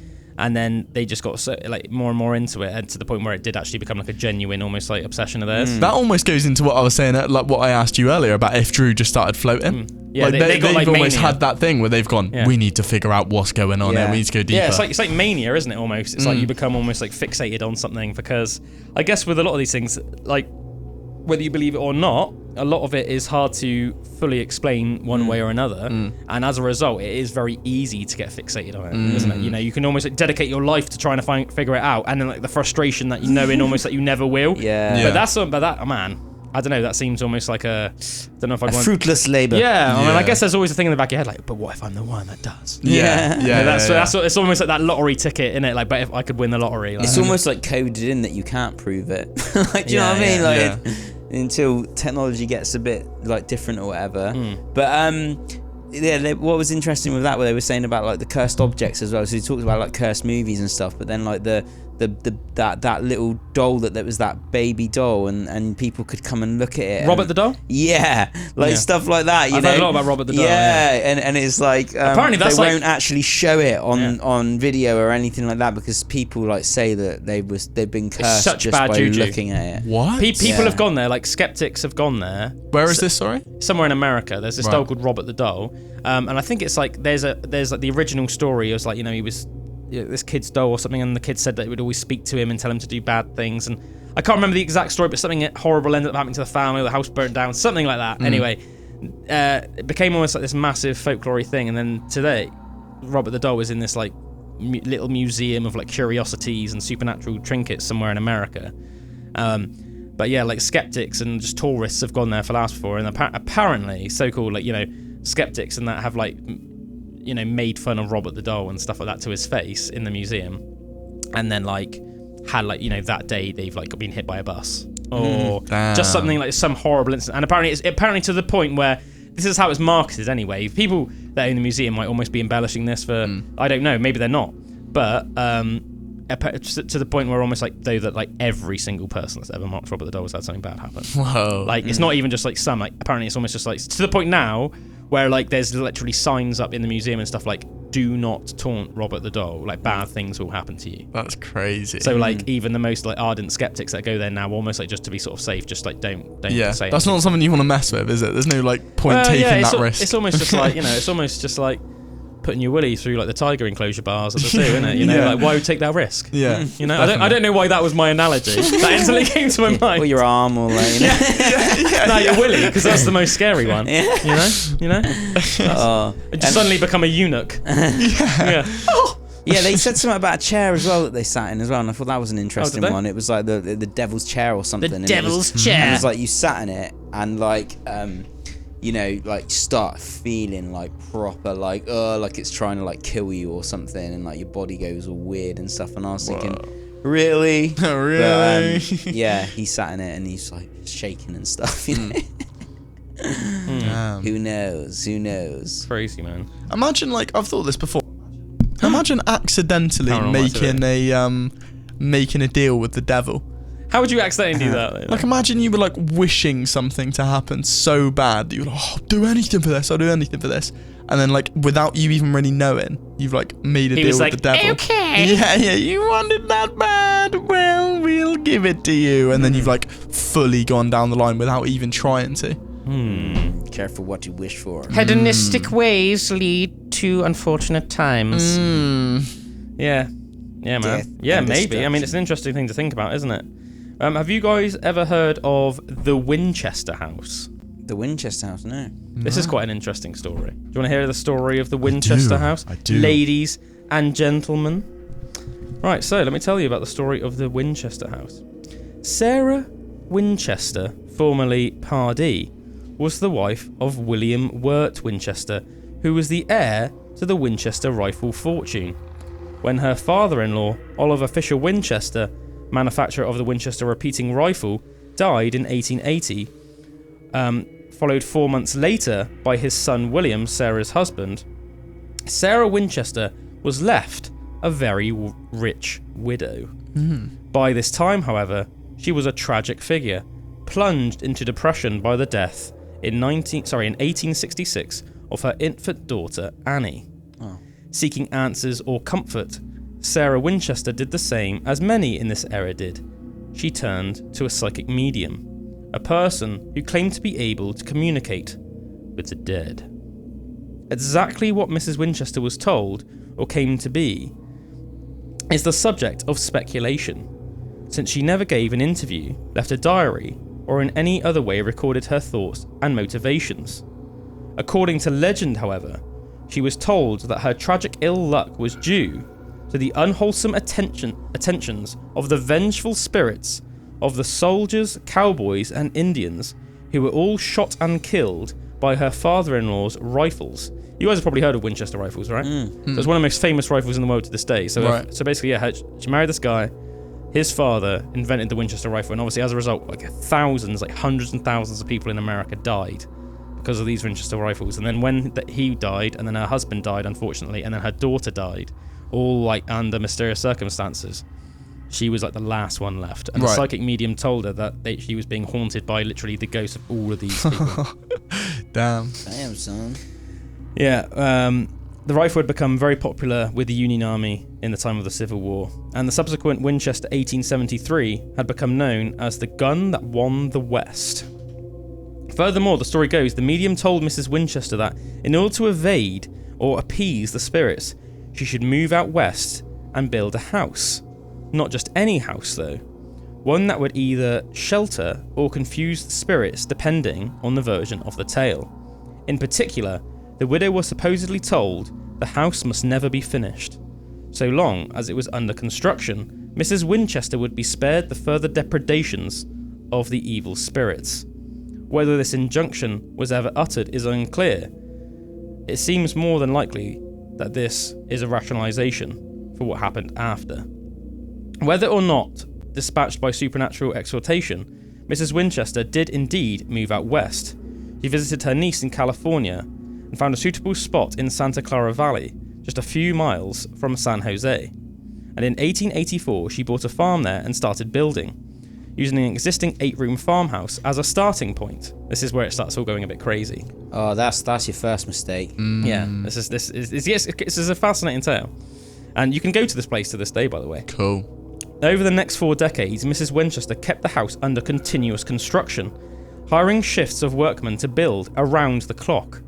And then they just got so, like more and more into it, and to the point where it did actually become like a genuine, almost like obsession of theirs. That almost goes into what I was saying, like what I asked you earlier about if Drew just started floating. Yeah, like they got they've like almost mania. had that thing where they've gone, we need to figure out what's going on here. We need to go deeper. Yeah, it's like mania, isn't it? Almost, it's like you become almost like fixated on something, because I guess with a lot of these things, like whether you believe it or not, a lot of it is hard to fully explain one way or another, and as a result, it is very easy to get fixated on it, isn't it? You know, you can almost like, dedicate your life to trying to figure it out, and then like the frustration that you know in almost that you never will. Yeah. But that man, I don't know. That seems almost like a, don't know if I'd want fruitless labor. Yeah, I mean, I guess there's always a thing in the back of your head, like, but what if I'm the one that does? That's what, it's almost like that lottery ticket, innit? Like, but if I could win the lottery, like, It's almost like coded in that you can't prove it. Like, do you know what I mean? Like, until technology gets a bit like different or whatever. But what was interesting with that, where they were saying about like the cursed objects as well. So he talked about like cursed movies and stuff, but then like that little doll that was that baby doll, and people could come and look at it. Robert the doll? Yeah, like stuff like that. I've heard a lot about Robert the doll. Yeah, and it's like apparently that's they like, won't actually show it on video or anything like that, because people like say that they've been cursed such just bad by juju. looking at it. What? People have gone there, like skeptics have gone there. Where is this, sorry? Somewhere in America. There's this doll called Robert the doll, and I think it's like there's like the original story. It was like, you know, he was this kid's doll or something, and the kid said that it would always speak to him and tell him to do bad things, and I can't remember the exact story, but something horrible ended up happening to the family, the house burnt down, something like that. Anyway, it became almost like this massive folklore thing, and then today Robert the doll was in this like little museum of like curiosities and supernatural trinkets somewhere in America. But yeah, like skeptics and just tourists have gone there for laughs before, and apparently so-called like, you know, skeptics and that have like, you know, made fun of Robert the doll and stuff like that to his face in the museum, and then like had like, you know, that day they've like been hit by a bus or just something like some horrible incident. And apparently to the point where this is how it's marketed anyway. People that own the museum might almost be embellishing this for I don't know, maybe they're not, but to the point where almost like though that like every single person that's ever mocked Robert the doll has had something bad happen. Whoa. Like it's not even just like some, like apparently it's almost just like to the point now where like there's literally signs up in the museum and stuff like, do not taunt Robert the doll, like bad things will happen to you. That's crazy. So like even the most like ardent skeptics that go there now, almost like just to be sort of safe, just like don't say that's anything. not something you want to mess with, is it? There's no like point taking that risk. It's almost just like, you know, it's almost just like putting your willy through like the tiger enclosure bars at the zoo, isn't it? You know, like why would you take that risk? Yeah. You know, I don't know why that was my analogy. That instantly came to my mind. Or your arm, or like, you know. No, your willy, because that's the most scary one. Yeah. You know. Just suddenly become a eunuch. Yeah. Yeah, they said something about a chair as well that they sat in as well, and I thought that was an interesting they? one. It was like the devil's chair or something. The devil's chair. And it was like you sat in it and like you know, like start feeling like proper like like it's trying to like kill you or something, and like your body goes all weird and stuff. And I was thinking, really? Really? But, yeah, he sat in it and he's like shaking and stuff. You know? Who knows? Crazy, man. Imagine, like, I've thought this before. Imagine accidentally making a deal with the devil. How would you accidentally do that? Though? Like, imagine you were like wishing something to happen so bad that you were like, I'll do anything for this, and then like without you even really knowing, you've like made a deal with the devil. Okay. Yeah, you wanted that bad, well, we'll give it to you, and then you've like fully gone down the line without even trying to. Careful what you wish for. Hedonistic ways lead to unfortunate times. Yeah, man. Death Yeah, and maybe. I mean, it's an interesting thing to think about, isn't it? Have you guys ever heard of the Winchester House? The Winchester House, no. This is quite an interesting story. Do you want to hear the story of the Winchester House? I do. Ladies and gentlemen. Right, so let me tell you about the story of the Winchester House. Sarah Winchester, formerly Pardee, was the wife of William Wirt Winchester, who was the heir to the Winchester rifle fortune. When her father-in-law, Oliver Fisher Winchester, manufacturer of the Winchester repeating rifle, died in 1880, followed 4 months later by his son William, Sarah's husband, Sarah Winchester was left a very rich widow. By this time, however, she was a tragic figure, plunged into depression by the death in 1866 of her infant daughter Annie. Seeking answers or comfort, Sarah Winchester did the same as many in this era did. She turned to a psychic medium, a person who claimed to be able to communicate with the dead. Exactly what Mrs. Winchester was told, or came to be, is the subject of speculation, since she never gave an interview, left a diary, or in any other way recorded her thoughts and motivations. According to legend, however, she was told that her tragic ill luck was due to the unwholesome attentions of the vengeful spirits of the soldiers, cowboys, and Indians who were all shot and killed by her father-in-law's rifles. You guys have probably heard of Winchester rifles, right? So it's one of the most famous rifles in the world to this day. So, so basically, yeah, she married this guy. His father invented the Winchester rifle, and obviously, as a result, like thousands, like hundreds and thousands of people in America died because of these Winchester rifles. And then when he died, and then her husband died, unfortunately, and then her daughter died, all like under mysterious circumstances, she was like the last one left. And the psychic medium told her that she was being haunted by literally the ghosts of all of these people. Damn, son. Yeah, the rifle had become very popular with the Union Army in the time of the Civil War, and the subsequent Winchester 1873 had become known as the gun that won the West. Furthermore, the story goes, the medium told Mrs. Winchester that in order to evade or appease the spirits, she should move out west and build a house. Not just any house though, one that would either shelter or confuse the spirits depending on the version of the tale. In particular, the widow was supposedly told the house must never be finished. So long as it was under construction, Mrs. Winchester would be spared the further depredations of the evil spirits. Whether this injunction was ever uttered is unclear. It seems more than likely that this is a rationalization for what happened after. Whether or not dispatched by supernatural exhortation, Mrs. Winchester did indeed move out west. She visited her niece in California and found a suitable spot in Santa Clara Valley, just a few miles from San Jose. And in 1884, she bought a farm there and started building, using an existing 8-room farmhouse as a starting point. This is where it starts all going a bit crazy. Oh, that's your first mistake. Yeah, this is a fascinating tale. And you can go to this place to this day, by the way. cool. Over the next 4 decades, Mrs. Winchester kept the house under continuous construction, hiring shifts of workmen to build around the clock.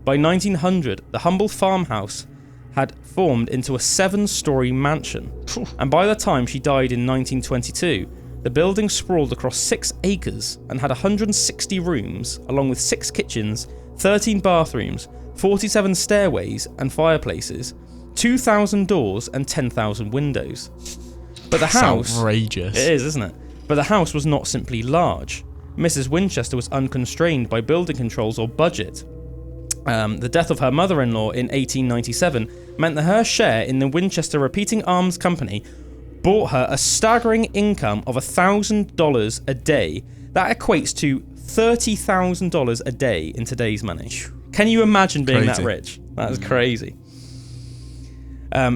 By 1900, the humble farmhouse had formed into a 7-story mansion, and by the time she died in 1922, the building sprawled across 6 acres and had 160 rooms, along with 6 kitchens, 13 bathrooms, 47 stairways and fireplaces, 2,000 doors and 10,000 windows. But the house... outrageous. It is, isn't it? But the house was not simply large. Mrs. Winchester was unconstrained by building controls or budget. The death of her mother-in-law in 1897 meant that her share in the Winchester Repeating Arms Company bought her a staggering income of $1,000 a day. That equates to $30,000 a day in today's money. Can you imagine being that rich? That is crazy.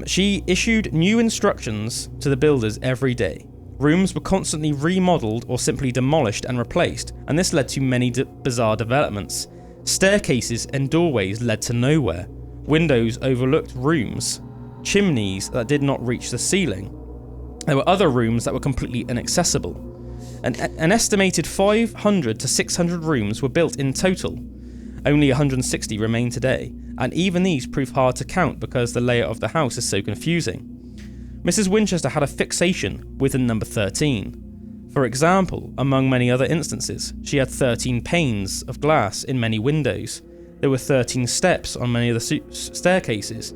She issued new instructions to the builders every day. Rooms were constantly remodeled or simply demolished and replaced, and this led to many bizarre developments. Staircases and doorways led to nowhere. Windows overlooked rooms. Chimneys that did not reach the ceiling. There were other rooms that were completely inaccessible. An estimated 500 to 600 rooms were built in total. Only 160 remain today, and even these prove hard to count because the layout of the house is so confusing. Mrs. Winchester had a fixation with the number 13. For example, among many other instances, she had 13 panes of glass in many windows. There were 13 steps on many of the staircases,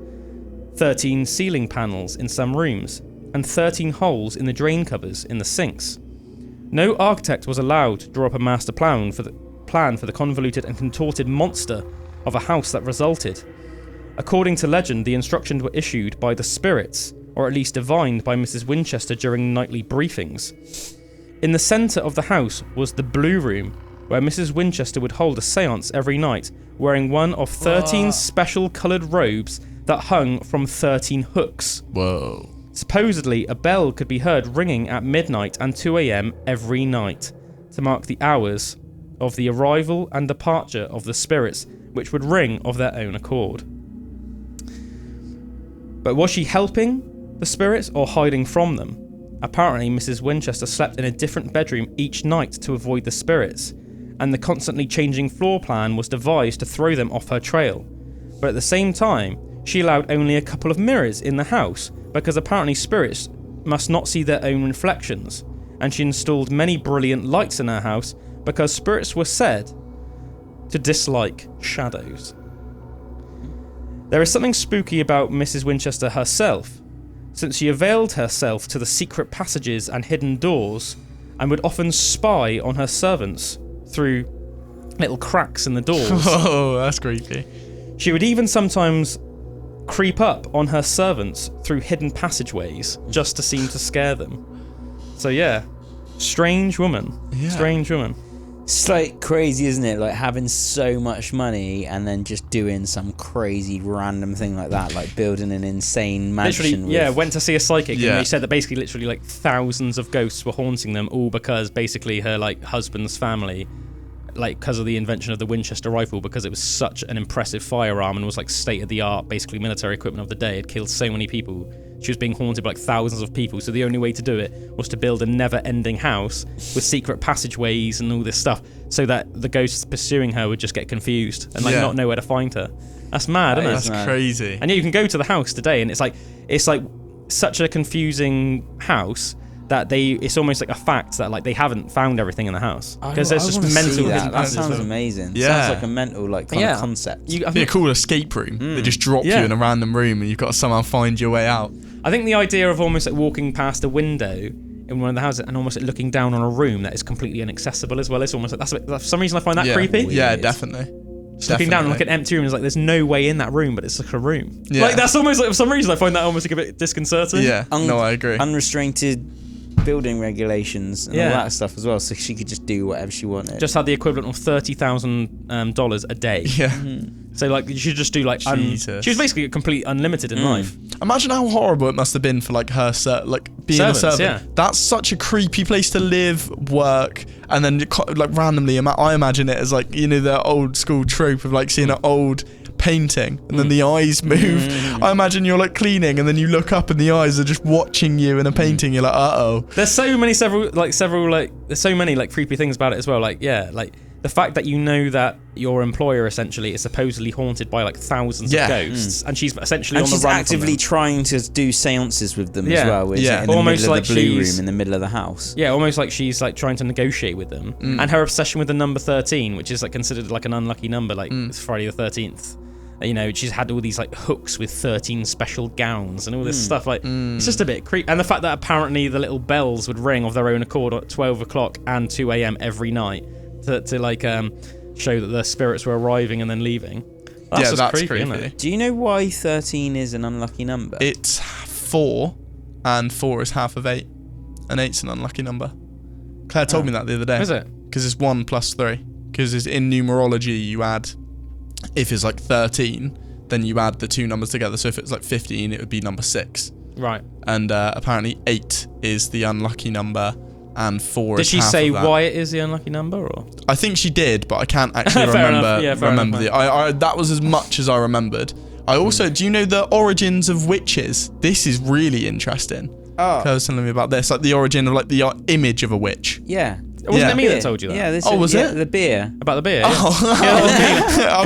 13 ceiling panels in some rooms, and 13 holes in the drain covers in the sinks. No architect was allowed to draw up a master plan for the convoluted and contorted monster of a house that resulted. According to legend, the instructions were issued by the spirits, or at least divined by Mrs. Winchester during nightly briefings. In the centre of the house was the Blue Room, where Mrs. Winchester would hold a séance every night, wearing one of 13 special coloured robes that hung from 13 hooks. Whoa. Supposedly, a bell could be heard ringing at midnight and 2 a.m. every night to mark the hours of the arrival and departure of the spirits, which would ring of their own accord. But was she helping the spirits or hiding from them. Apparently, Mrs. Winchester slept in a different bedroom each night to avoid the spirits, and the constantly changing floor plan was devised to throw them off her trail. But at the same time, she allowed only a couple of mirrors in the house because apparently spirits must not see their own reflections, and she installed many brilliant lights in her house because spirits were said to dislike shadows. There is something spooky about Mrs. Winchester herself, since she availed herself to the secret passages and hidden doors and would often spy on her servants through little cracks in the doors. Oh, that's creepy. She would even sometimes creep up on her servants through hidden passageways just to seem to scare them. So yeah, strange woman. Yeah. Strange woman. It's like crazy, isn't it? Like having so much money and then just doing some crazy random thing like that, like building an insane mansion. Literally, went to see a psychic Yeah. and they said that basically literally like thousands of ghosts were haunting them, all because basically her like husband's family, like because of the invention of the Winchester rifle, because it was such an impressive firearm and was like state of the art, basically military equipment of the day. It killed so many people. She was being haunted by like thousands of people, so the only way to do it was to build a never-ending house with secret passageways and all this stuff, so that the ghosts pursuing her would just get confused and like Yeah. not know where to find her. That's mad, isn't it? That's crazy. And yeah, you can go to the house today, and it's like such a confusing house that it's almost like a fact that like they haven't found everything in the house because there's just mental hidden That passages. sounds amazing. Yeah. Sounds like a mental like kind of concept. I It'd be a think, cool escape room. They just drop Yeah. you in a random room and you've got to somehow find your way out. I think the idea of almost like walking past a window in one of the houses and almost like looking down on a room that is completely inaccessible as well. It's almost like for some reason I find that Yeah. creepy. Yeah, Weird. definitely. Just looking down on like an empty room, it's like there's no way in that room, but it's like a room. Yeah. Like that's almost like for some reason I find that almost like a bit disconcerting. Yeah, no, I agree. Unrestrained building regulations and Yeah. all that stuff as well, so she could just do whatever she wanted. Just had the equivalent of $30,000 a day. Yeah. So like you should just do like Jesus. she was basically completely unlimited in life. Imagine how horrible it must have been for like her, like being Servants, a servant. yeah. That's such a creepy place to live, work, and then like randomly, I imagine it as like, you know, the old school trope of like seeing an old painting and then the eyes move. I imagine you're like cleaning and then you look up and the eyes are just watching you in a painting. You're like, uh-oh. There's so many there's so many like creepy things about it as well. Like yeah, like the fact that you know that your employer essentially is supposedly haunted by like thousands of ghosts, and she's essentially and on the she's run actively from them. trying to do seances with them as Yeah. well. Yeah. In the Almost middle like of the blue she's- room in the middle of the house. Yeah, almost like she's like trying to negotiate with them, and her obsession with the number 13, which is like considered like an unlucky number, like it's Friday the 13th. You know, she's had all these like hooks with 13 special gowns and all this stuff. Like, it's just a bit creepy. And the fact that apparently the little bells would ring of their own accord at 12 o'clock and 2 a.m. every night to like show that the spirits were arriving and then leaving. That's just creepy, isn't it? Do you know why 13 is an unlucky number? It's 4, and 4 is half of 8, and 8's an unlucky number. Claire told me that the other day. Is it? Because it's 1 plus 3. Because in numerology, you add, if it's like 13, then you add the two numbers together. So if it's like 15, it would be number 6. Right. And apparently 8 is the unlucky number, and 4 Did is she half say of that. why it is the unlucky number, or? I think she did, but I can't actually Fair remember. enough. Yeah, fair remember enough, I that was as much as I remembered. I also, do you know the origins of witches? This is really interesting. Oh. Claire was telling me about this, like the origin of like the image of a witch. Yeah. Wasn't Yeah. it me that told you that? Yeah, this Oh, is, was yeah, it? the beer. About the beer? Oh, Yeah, that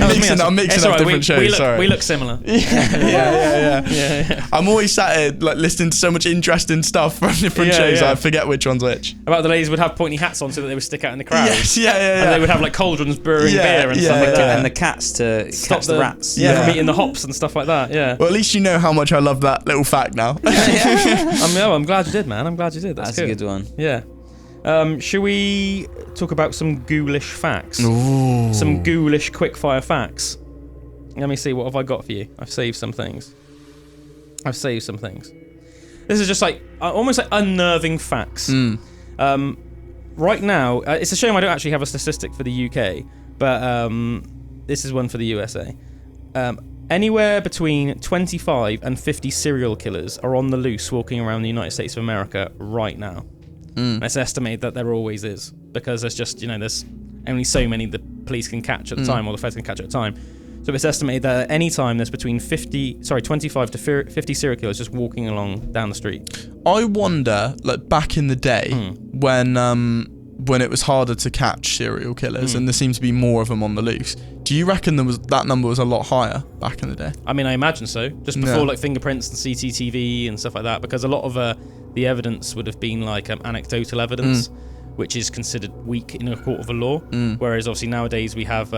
was me. I'm That was me, mixing actually. up It's different alright, shows. Sorry. we look similar. yeah. Yeah. I'm always sat here like listening to so much interesting stuff from different Yeah, shows. yeah. I forget which one's which. About the ladies would have pointy hats on so that they would stick out in the crowd. Yes, yeah. And they would have like cauldrons brewing Yeah, beer and yeah, stuff like yeah. that. And the cats to catch the rats. Yeah, Yeah. from eating the hops and stuff like that. Yeah. Well, at least you know how much I love that little fact now. I'm glad you did, man. I'm glad you did. That's a good. good one. Yeah. Should we talk about some ghoulish facts? Ooh. Some ghoulish quickfire facts. Let me see, what have I got for you? I've saved some things. This is just like almost like unnerving facts. Right now, it's a shame I don't actually have a statistic for the UK, but this is one for the USA. Anywhere between 25 and 50 serial killers are on the loose walking around the United States of America right now. And it's estimated that there always is, because there's just, there's only so many the police can catch at the time, or the feds can catch at a time. So it's estimated that at any time there's between 25 to 50 serial killers just walking along down the street. I wonder, like back in the day, when it was harder to catch serial killers and there seemed to be more of them on the loose. Do you reckon that number was a lot higher back in the day? I mean, I imagine so. Just before like fingerprints and CCTV and stuff like that, because a lot of the evidence would have been like anecdotal evidence, which is considered weak in a court of law. Whereas obviously nowadays we have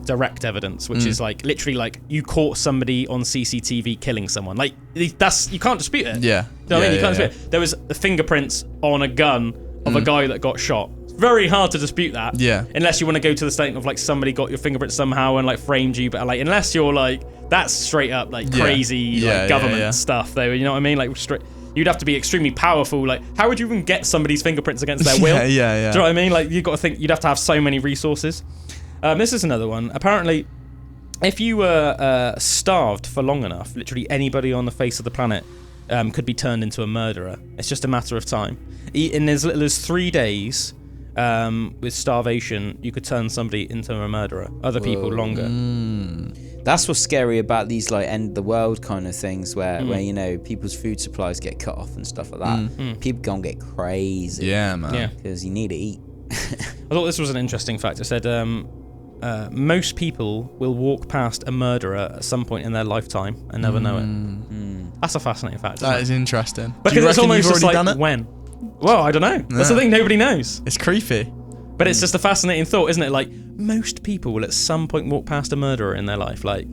direct evidence, which is like literally like you caught somebody on CCTV killing someone. Like that's, you can't dispute it. Yeah. You know what I mean? You can't dispute it. There was the fingerprints on a gun of a guy that got shot. Very hard to dispute that. Yeah. Unless you want to go to the statement of like somebody got your fingerprint somehow and like framed you, but like unless you're like that's straight up like crazy like government stuff though. You know what I mean? Like you'd have to be extremely powerful. Like how would you even get somebody's fingerprints against their will? Yeah. Do you know what I mean? Like you've got to think you'd have to have so many resources. This is another one. Apparently, if you were starved for long enough, literally anybody on the face of the planet could be turned into a murderer. It's just a matter of time. In as little as 3 days. With starvation, you could turn somebody into a murderer. Other people longer. That's what's scary about these like end of the world kind of things, where you know people's food supplies get cut off and stuff like that. People gonna get crazy. Yeah, man. Yeah. Because you need to eat. I thought this was an interesting fact. It said most people will walk past a murderer at some point in their lifetime and never know it. That's a fascinating fact. That is interesting. Because it's almost just like when. Well, I don't know. That's the thing. Nobody knows. It's creepy. But it's just a fascinating thought, isn't it? Like, most people will at some point walk past a murderer in their life. Like,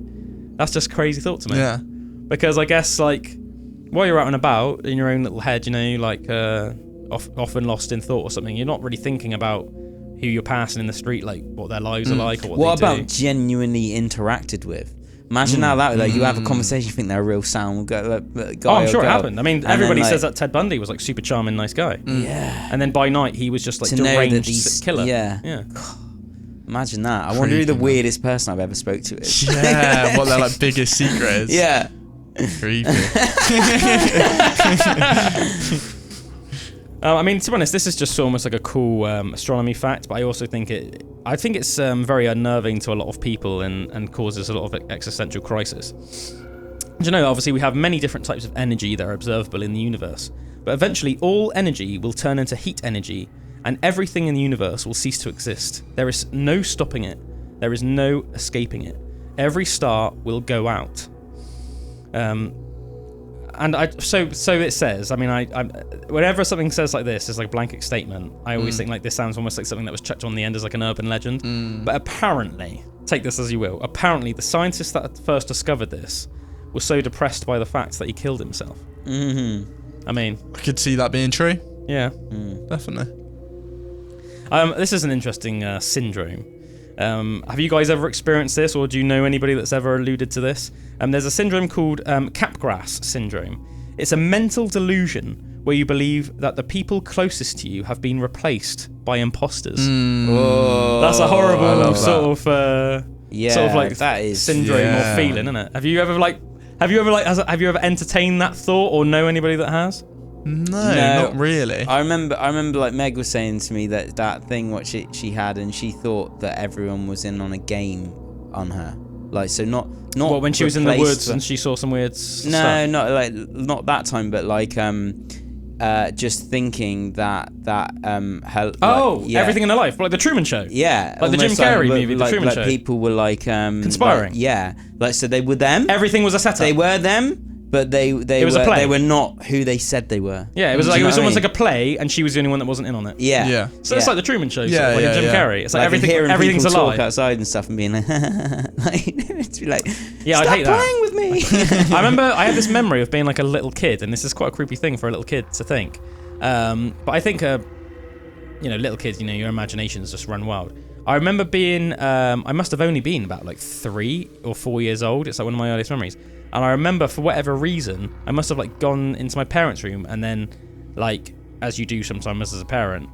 that's just a crazy thought to me. Yeah. Because I guess, like, while you're out and about in your own little head, you know, like, often lost in thought or something, you're not really thinking about who you're passing in the street, like, what their lives are like or what they do. What about genuinely interacted with? Imagine now that like you have a conversation, you think they're a real sound guy. Oh, I'm sure it happened. I mean, everybody says that Ted Bundy was like super charming, nice guy. Yeah. And then by night he was just like To know that deranged killer. Yeah. Imagine that. I wonder who the weirdest person I've ever spoke to is. Yeah, what their like biggest secret is. Yeah. Creepy. I mean, to be honest, this is just almost like a cool astronomy fact, but I also think it's very unnerving to a lot of people and causes a lot of existential crisis. Do you know, obviously we have many different types of energy that are observable in the universe, but eventually all energy will turn into heat energy, and everything in the universe will cease to exist. There is no stopping it. There is no escaping it. Every star will go out. So it says. I mean, I whenever something says like this, it's like a blanket statement. I always think like this sounds almost like something that was chucked on the end as like an urban legend. But apparently, take this as you will. Apparently, the scientist that first discovered this was so depressed by the fact that he killed himself. I mean, I could see that being true. yeah. Definitely. This is an interesting syndrome. Have you guys ever experienced this, or do you know anybody that's ever alluded to this? There's a syndrome called Capgras syndrome. It's a mental delusion where you believe that the people closest to you have been replaced by imposters. That's a horrible sort of like that is syndrome or feeling, isn't it? Have you ever entertained that thought or know anybody that has? No, not really. I remember like Meg was saying to me that thing what she had, and she thought that everyone was in on a game on her. Like, so not Well, when she was in the replaced, woods and she saw some weird stuff. No, not that time, but like just thinking that everything in her life, like the Truman Show. Yeah, like the Jim Carrey movie, the Truman Show. People were like conspiring. Like so they were them. Everything was a setup. They were them. But they was a play. They were not who they said they were. Yeah, it was like almost like a play, and she was the only one that wasn't in on it. Yeah. So it's like the Truman Show, Yeah, like yeah, Jim yeah. Carrey. It's like hearing everything's people alive. talk outside and stuff and being like, to be like, Yeah, stop I'd hate that. playing with me. I remember I had this memory of being like a little kid, and this is quite a creepy thing for a little kid to think. But I think, little kids, your imaginations just run wild. I remember being, I must have only been about like 3 or 4 years old. It's like one of my earliest memories. And I remember for whatever reason, I must have like gone into my parents' room, and then like, as you do sometimes as a parent,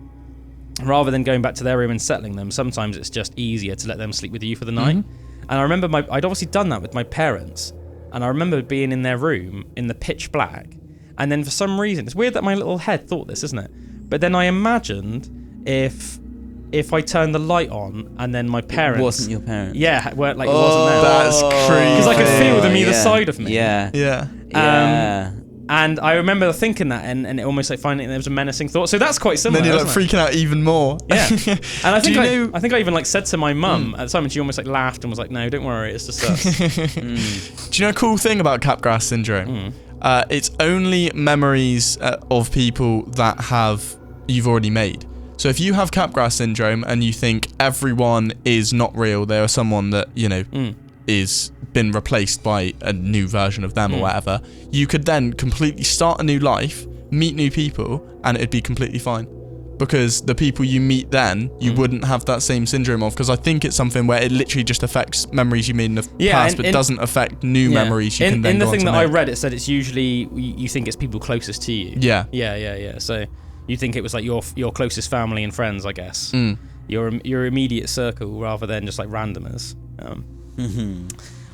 rather than going back to their room and settling them, sometimes it's just easier to let them sleep with you for the night. And I remember I'd obviously done that with my parents, and I remember being in their room in the pitch black, and then for some reason, it's weird that my little head thought this, isn't it? But then I imagined if if I turned the light on and then my parents... It wasn't your parents. Yeah, were, like, it wasn't them. That's crazy. Because I could feel them either yeah. side of me. Yeah. Yeah. Yeah. And I remember thinking that, and it almost like finding there was a menacing thought. So that's quite similar. Then you're like isn't it? freaking out even more. Yeah. And I think know- I think I even like said to my mum at the time, and she almost like laughed and was like, "No, don't worry, it's just us." Do you know a cool thing about Capgras syndrome? It's only memories of people that you've already made. So if you have Capgras syndrome and you think everyone is not real, they are someone that, you know, is been replaced by a new version of them or whatever, you could then completely start a new life, meet new people, and it'd be completely fine. Because the people you meet then, you wouldn't have that same syndrome of, because I think it's something where it literally just affects memories you made in the past, but doesn't affect new memories you can then go on to In the thing that make. I read, it said it's usually, you think it's people closest to you. Yeah. Yeah. So you think it was like your closest family and friends, I guess. Your immediate circle rather than just like randomers.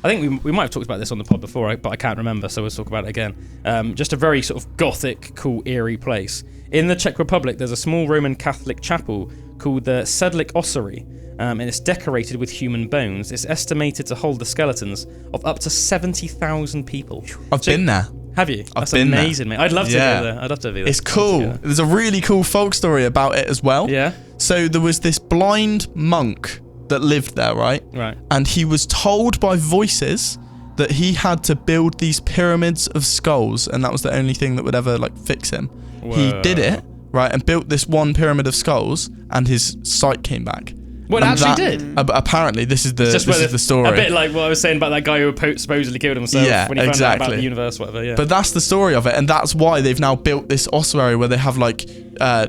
I think we might have talked about this on the pod before, but I can't remember, so we'll talk about it again. Just a very sort of gothic, cool, eerie place. In the Czech Republic, there's a small Roman Catholic chapel called the Sedlic Ossuary, and it's decorated with human bones. It's estimated to hold the skeletons of up to 70,000 people. I've been there. Have you? That's been there. amazing, mate. I'd love to go there. I'd love to be there. It's cool. There's a really cool folk story about it as well. Yeah? So there was this blind monk that lived there, right? Right. And he was told by voices that he had to build these pyramids of skulls, and that was the only thing that would ever like fix him. He did it, right, and built this one pyramid of skulls, and his sight came back. Well, it And actually did. Apparently, this is the story. A bit like what I was saying about that guy who supposedly killed himself when he found out about the universe, whatever. Yeah. But that's the story of it, and that's why they've now built this ossuary where they have like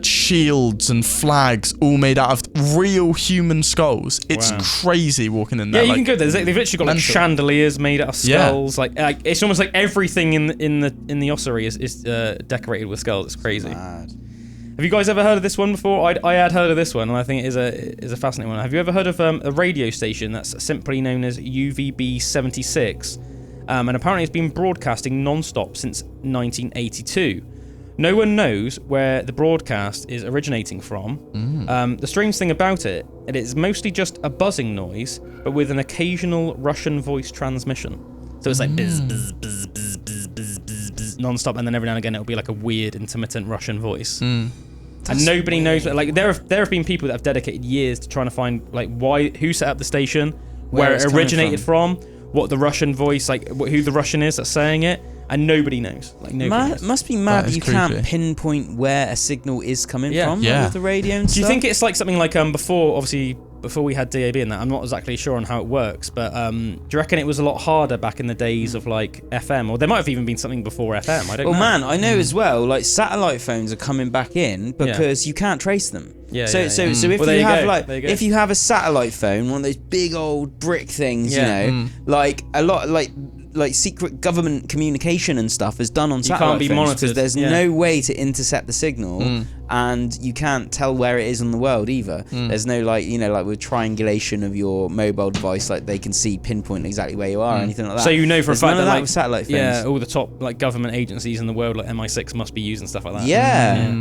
shields and flags all made out of real human skulls. It's crazy walking in there. Yeah, you can go there. They've literally got like mental. chandeliers made out of skulls. Like it's almost like everything in the ossuary is decorated with skulls. It's crazy. Mad. Have you guys ever heard of this one before? I had heard of this one, and I think it is a fascinating one. Have you ever heard of a radio station that's simply known as UVB 76? And apparently it's been broadcasting non-stop since 1982. No one knows where the broadcast is originating from. The strange thing about it is mostly just a buzzing noise, but with an occasional Russian voice transmission. So it's like buzz, buzz, buzz, buzz, buzz, buzz, buzz, buzz, non-stop, and then every now and again it'll be like a weird intermittent Russian voice. And nobody knows. Like there have been people that have dedicated years to trying to find like who set up the station, where it originated from, what the Russian voice, like who the Russian is that's saying it, and nobody knows. Like nobody knows. Must be mad that you creepy. can't pinpoint where a signal is coming from Yeah. with the radio and Do you stuff. think it's like something like before we had DAB and that? I'm not exactly sure on how it works, but do you reckon it was a lot harder back in the days of like FM, or there might have even been something before FM? I don't know. Well, man, I know as well. Like satellite phones are coming back in because you can't trace them. So if Well, you there you have go. like There you go. if you have a satellite phone, one of those big old brick things, you know, like a lot like secret government communication and stuff is done on satellite can't be phones monitored. because there's Yeah. no way to intercept the signal, and you can't tell where it is on the world either. There's no like with triangulation of your mobile device, like they can pinpoint exactly where you are or anything like that. So you know for There's a fact none of that like with satellite phones. yeah, all the top like government agencies in the world, like MI6, must be using stuff like that. Yeah.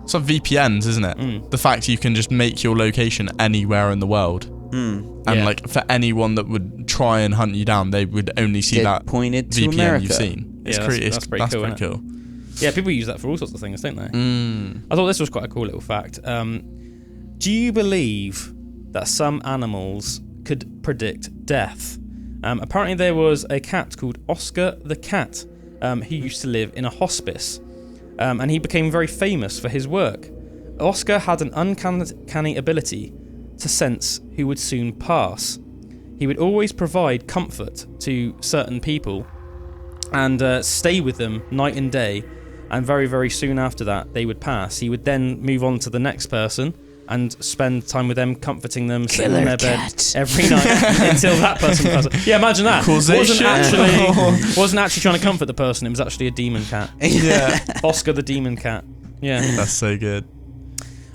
It's like VPNs, isn't it? The fact you can just make your location anywhere in the world. And like for anyone that would try and hunt you down, they would only see Get that pointed to VPN America. you've seen. It's Yeah, that's pretty cool, isn't it? cool. Yeah, people use that for all sorts of things, don't they? I thought this was quite a cool little fact. Do you believe that some animals could predict death? Apparently there was a cat called Oscar the cat who used to live in a hospice, and he became very famous for his work. Oscar had an uncanny ability to sense who would soon pass. He would always provide comfort to certain people and stay with them night and day, and very, very soon after that they would pass. He would then move on to the next person and spend time with them, comforting them, sitting on their bed every night until that person passes. Yeah, imagine that. Causation. Wasn't actually trying to comfort the person, it was actually a demon cat. Yeah. Oscar the demon cat. Yeah. That's so good.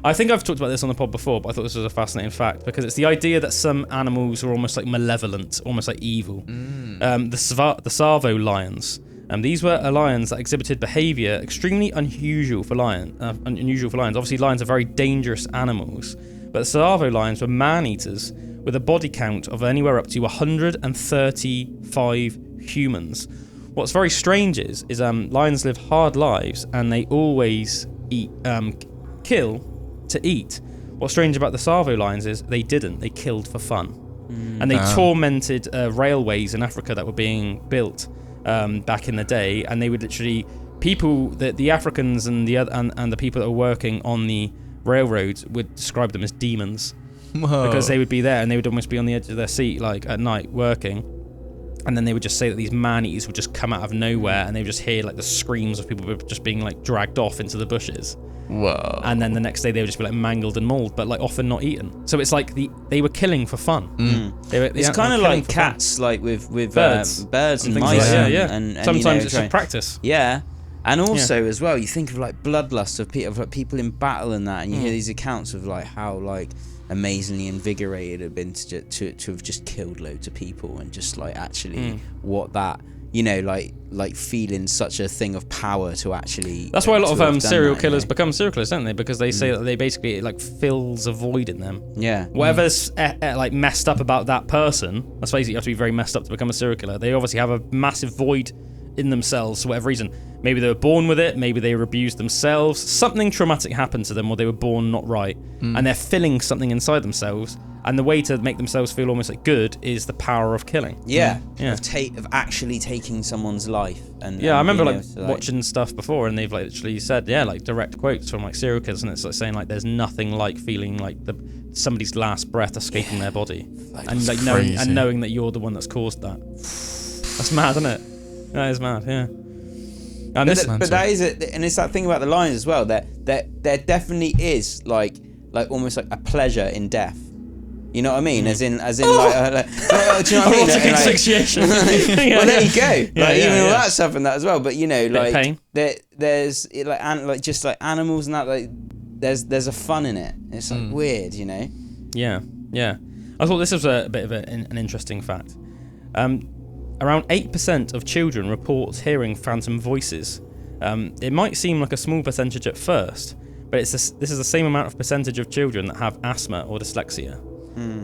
I think I've talked about this on the pod before, but I thought this was a fascinating fact because it's the idea that some animals are almost like malevolent, almost like evil. The Savo lions. These were lions that exhibited behaviour extremely unusual for lions. Obviously, lions are very dangerous animals, But the Tsavo lions were man-eaters with a body count of anywhere up to 135 humans. What's very strange is lions live hard lives and they always kill to eat. What's strange about the Tsavo lions is they didn't. They killed for fun. And they tormented railways in Africa that were being built back in the day, and they would literally the Africans and the people that were working on the railroads would describe them as demons. Whoa. Because they would be there and they would almost be on the edge of their seat like at night working, and then they would just say that these man-eaters would just come out of nowhere and they would just hear like the screams of people just being like dragged off into the bushes. Whoa. And then the next day they would just be like mangled and mauled, but like often not eaten. So it's like they were killing for fun. It's kind of like cats, like with birds and things mice. like that, And sometimes it's just practice. Yeah. And also as well, you think of like bloodlust of people in battle and that, and you hear these accounts of like how like amazingly invigorated it had been to have just killed loads of people, and just like actually what that, you know, like feeling such a thing of power to actually. That's why a lot of serial killers become serial killers, don't they? Because they say that they basically it like fills a void in them. Yeah. Whatever's like messed up about that person, let's face it, you have to be very messed up to become a serial killer. They obviously have a massive void in themselves for whatever reason. Maybe they were born with it, maybe they were abused themselves, something traumatic happened to them, or they were born not right, and they're filling something inside themselves, and the way to make themselves feel almost like good is the power of killing. Of actually taking someone's life. And I remember like to, watching stuff before, and they've like literally said like direct quotes from like serial killers, and it's like saying like there's nothing like feeling like somebody's last breath escaping their body, and like knowing that you're the one that's caused that. That's mad, isn't it? That is mad, yeah. And but that is it, and it's that thing about the lions as well. There definitely is like almost like a pleasure in death. You know what I mean? As in like, do you know what I mean? Erotic asphyxiation. Well, there you go. Even all that stuff and that as well. But you know, like pain. There's like just like animals and that. Like there's a fun in it. It's like weird, you know. Yeah. I thought this was a bit of an interesting fact. Around 8% of children report hearing phantom voices. It might seem like a small percentage at first, but this is the same amount of percentage of children that have asthma or dyslexia.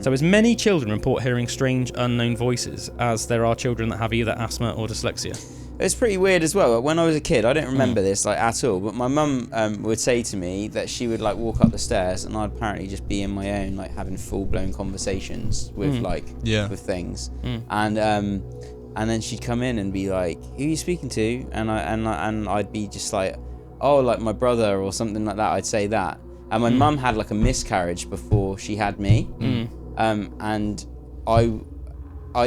So as many children report hearing strange unknown voices as there are children that have either asthma or dyslexia. It's pretty weird as well. When I was a kid, I don't remember this like at all, but my mum would say to me that she would like walk up the stairs and I'd apparently just be in my own, like having full-blown conversations with with things. And then she'd come in and be like, "Who are you speaking to?" And I'd be just like, "Oh, like my brother," or something like that. I'd say that. And my mum had like a miscarriage before she had me, and I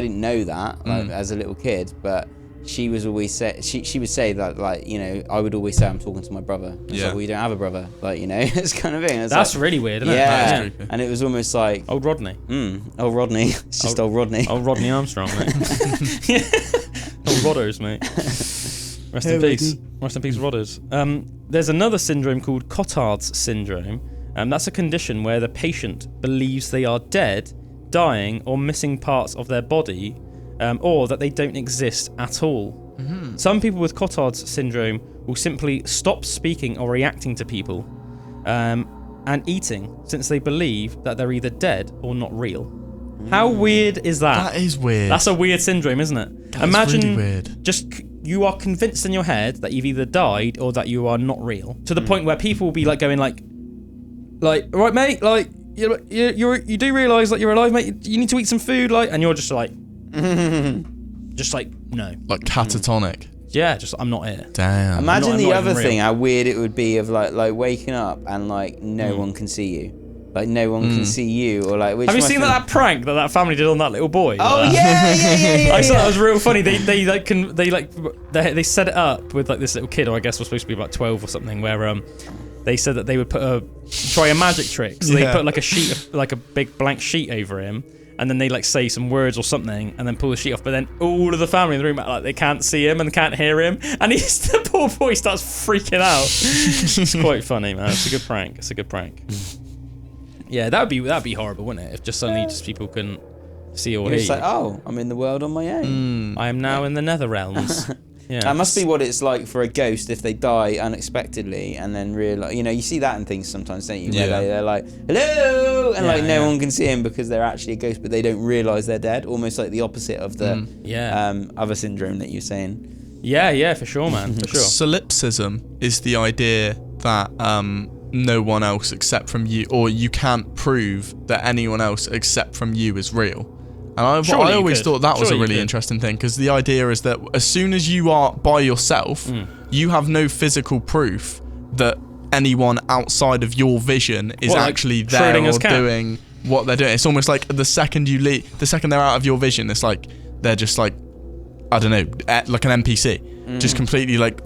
didn't know that like, as a little kid, but she was always she would say that, like, you know, I would always say I'm talking to my brother. It's like, well, you don't have a brother, like, you know, it's kind of thing. It's that's like, really weird, isn't it? Yeah, and it was almost like old Rodney. Old Rodney. It's just old Rodney. Old Rodney Armstrong, mate. Old Rodders, mate. Rest in peace. Rest in peace, Rodders. There's another syndrome called Cotard's syndrome. That's a condition where the patient believes they are dead, dying, or missing parts of their body, or that they don't exist at all. Some people with Cotard's syndrome will simply stop speaking or reacting to people and eating, since they believe that they're either dead or not real. How weird is that? That is weird. That's a weird syndrome, isn't it? That's Imagine really weird. Just you are convinced in your head that you've either died or that you are not real, to the point where people will be like going like, right, mate, like you do realise that you're alive, mate. You need to eat some food, like, and you're just like, just like no, like catatonic. Yeah, just I'm not here. Damn. Imagine I'm the not other even thing, real. how weird it would be of like waking up and like no one can see you. Like no one can see you, or like. Have you seen that prank that family did on that little boy? Oh yeah. I thought that was real funny. They set it up with like this little kid, or I guess was supposed to be about 12 or something, where they said that they would try a magic trick. So they put like a sheet, like a big blank sheet over him, and then they like say some words or something, and then pull the sheet off. But then all of the family in the room, like, they can't see him and can't hear him, and the poor boy starts freaking out. It's quite funny, man. It's a good prank. Yeah, that'd be horrible, wouldn't it? If just suddenly just people couldn't see or hear It's you. like, oh, I'm in the world on my own. I am now in the nether realms. Yeah. That must be what it's like for a ghost if they die unexpectedly and then realize. You see that in things sometimes, don't you? Where they're like, hello, and no one can see them because they're actually a ghost, but they don't realize they're dead. Almost like the opposite of the other syndrome that you're saying. Yeah, for sure, man. For sure. Solipsism is the idea that no one else except from you, or you can't prove that anyone else except from you is real. And I always thought that was a really interesting thing, because the idea is that as soon as you are by yourself, you have no physical proof that anyone outside of your vision is actually there or doing what they're doing. It's almost like the second you leave, the second they're out of your vision, it's like they're just like, I don't know, like an NPC, just completely like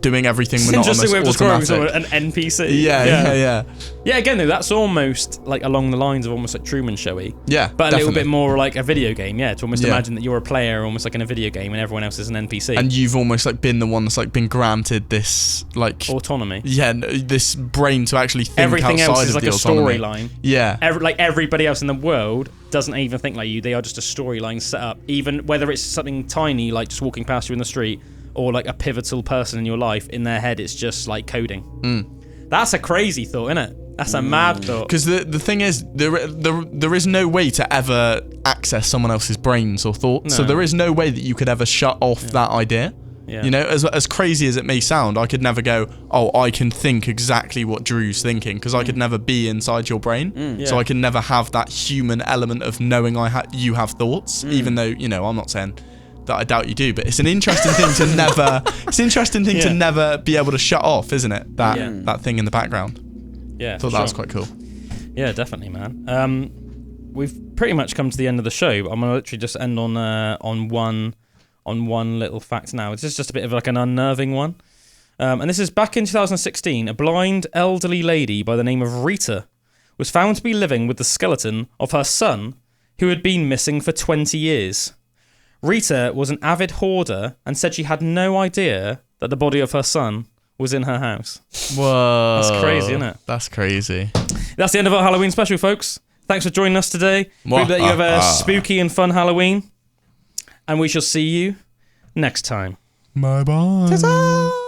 doing everything monotonous, interesting way of describing automatic. someone, an NPC. Yeah, again, though, that's almost like along the lines of almost like Truman Showy. Yeah, but a definitely. little bit more like a video game. Yeah, to almost imagine that you're a player, almost like in a video game, and everyone else is an NPC. And you've almost like been the one that's like been granted this like autonomy. Yeah, this brain to actually think everything outside else is of like the a autonomy. storyline. Yeah, like everybody else in the world doesn't even think like you. They are just a storyline set up. Even whether it's something tiny like just walking past you in the street, or like a pivotal person in your life, in their head it's just like coding. That's a crazy thought, isn't it? That's a mad thought. Because the thing is, there is no way to ever access someone else's brains or thoughts. No. So there is no way that you could ever shut off that idea. Yeah. You know, as crazy as it may sound, I could never go, oh, I can think exactly what Drew's thinking, because I could never be inside your brain. So I can never have that human element of knowing you have thoughts, even though, I'm not saying that I doubt you do, but it's an interesting thing to never. It's an interesting thing to never be able to shut off, isn't it? That thing in the background. Yeah, I thought that was quite cool. Yeah, definitely, man. We've pretty much come to the end of the show. I'm gonna literally just end on one little fact now. This is just a bit of like an unnerving one, and this is back in 2016. A blind elderly lady by the name of Rita was found to be living with the skeleton of her son, who had been missing for 20 years. Rita was an avid hoarder and said she had no idea that the body of her son was in her house. Whoa. That's crazy, isn't it? That's crazy. That's the end of our Halloween special, folks. Thanks for joining us today. Hope that you have a spooky and fun Halloween. And we shall see you next time. Bye-bye. Ta-ta!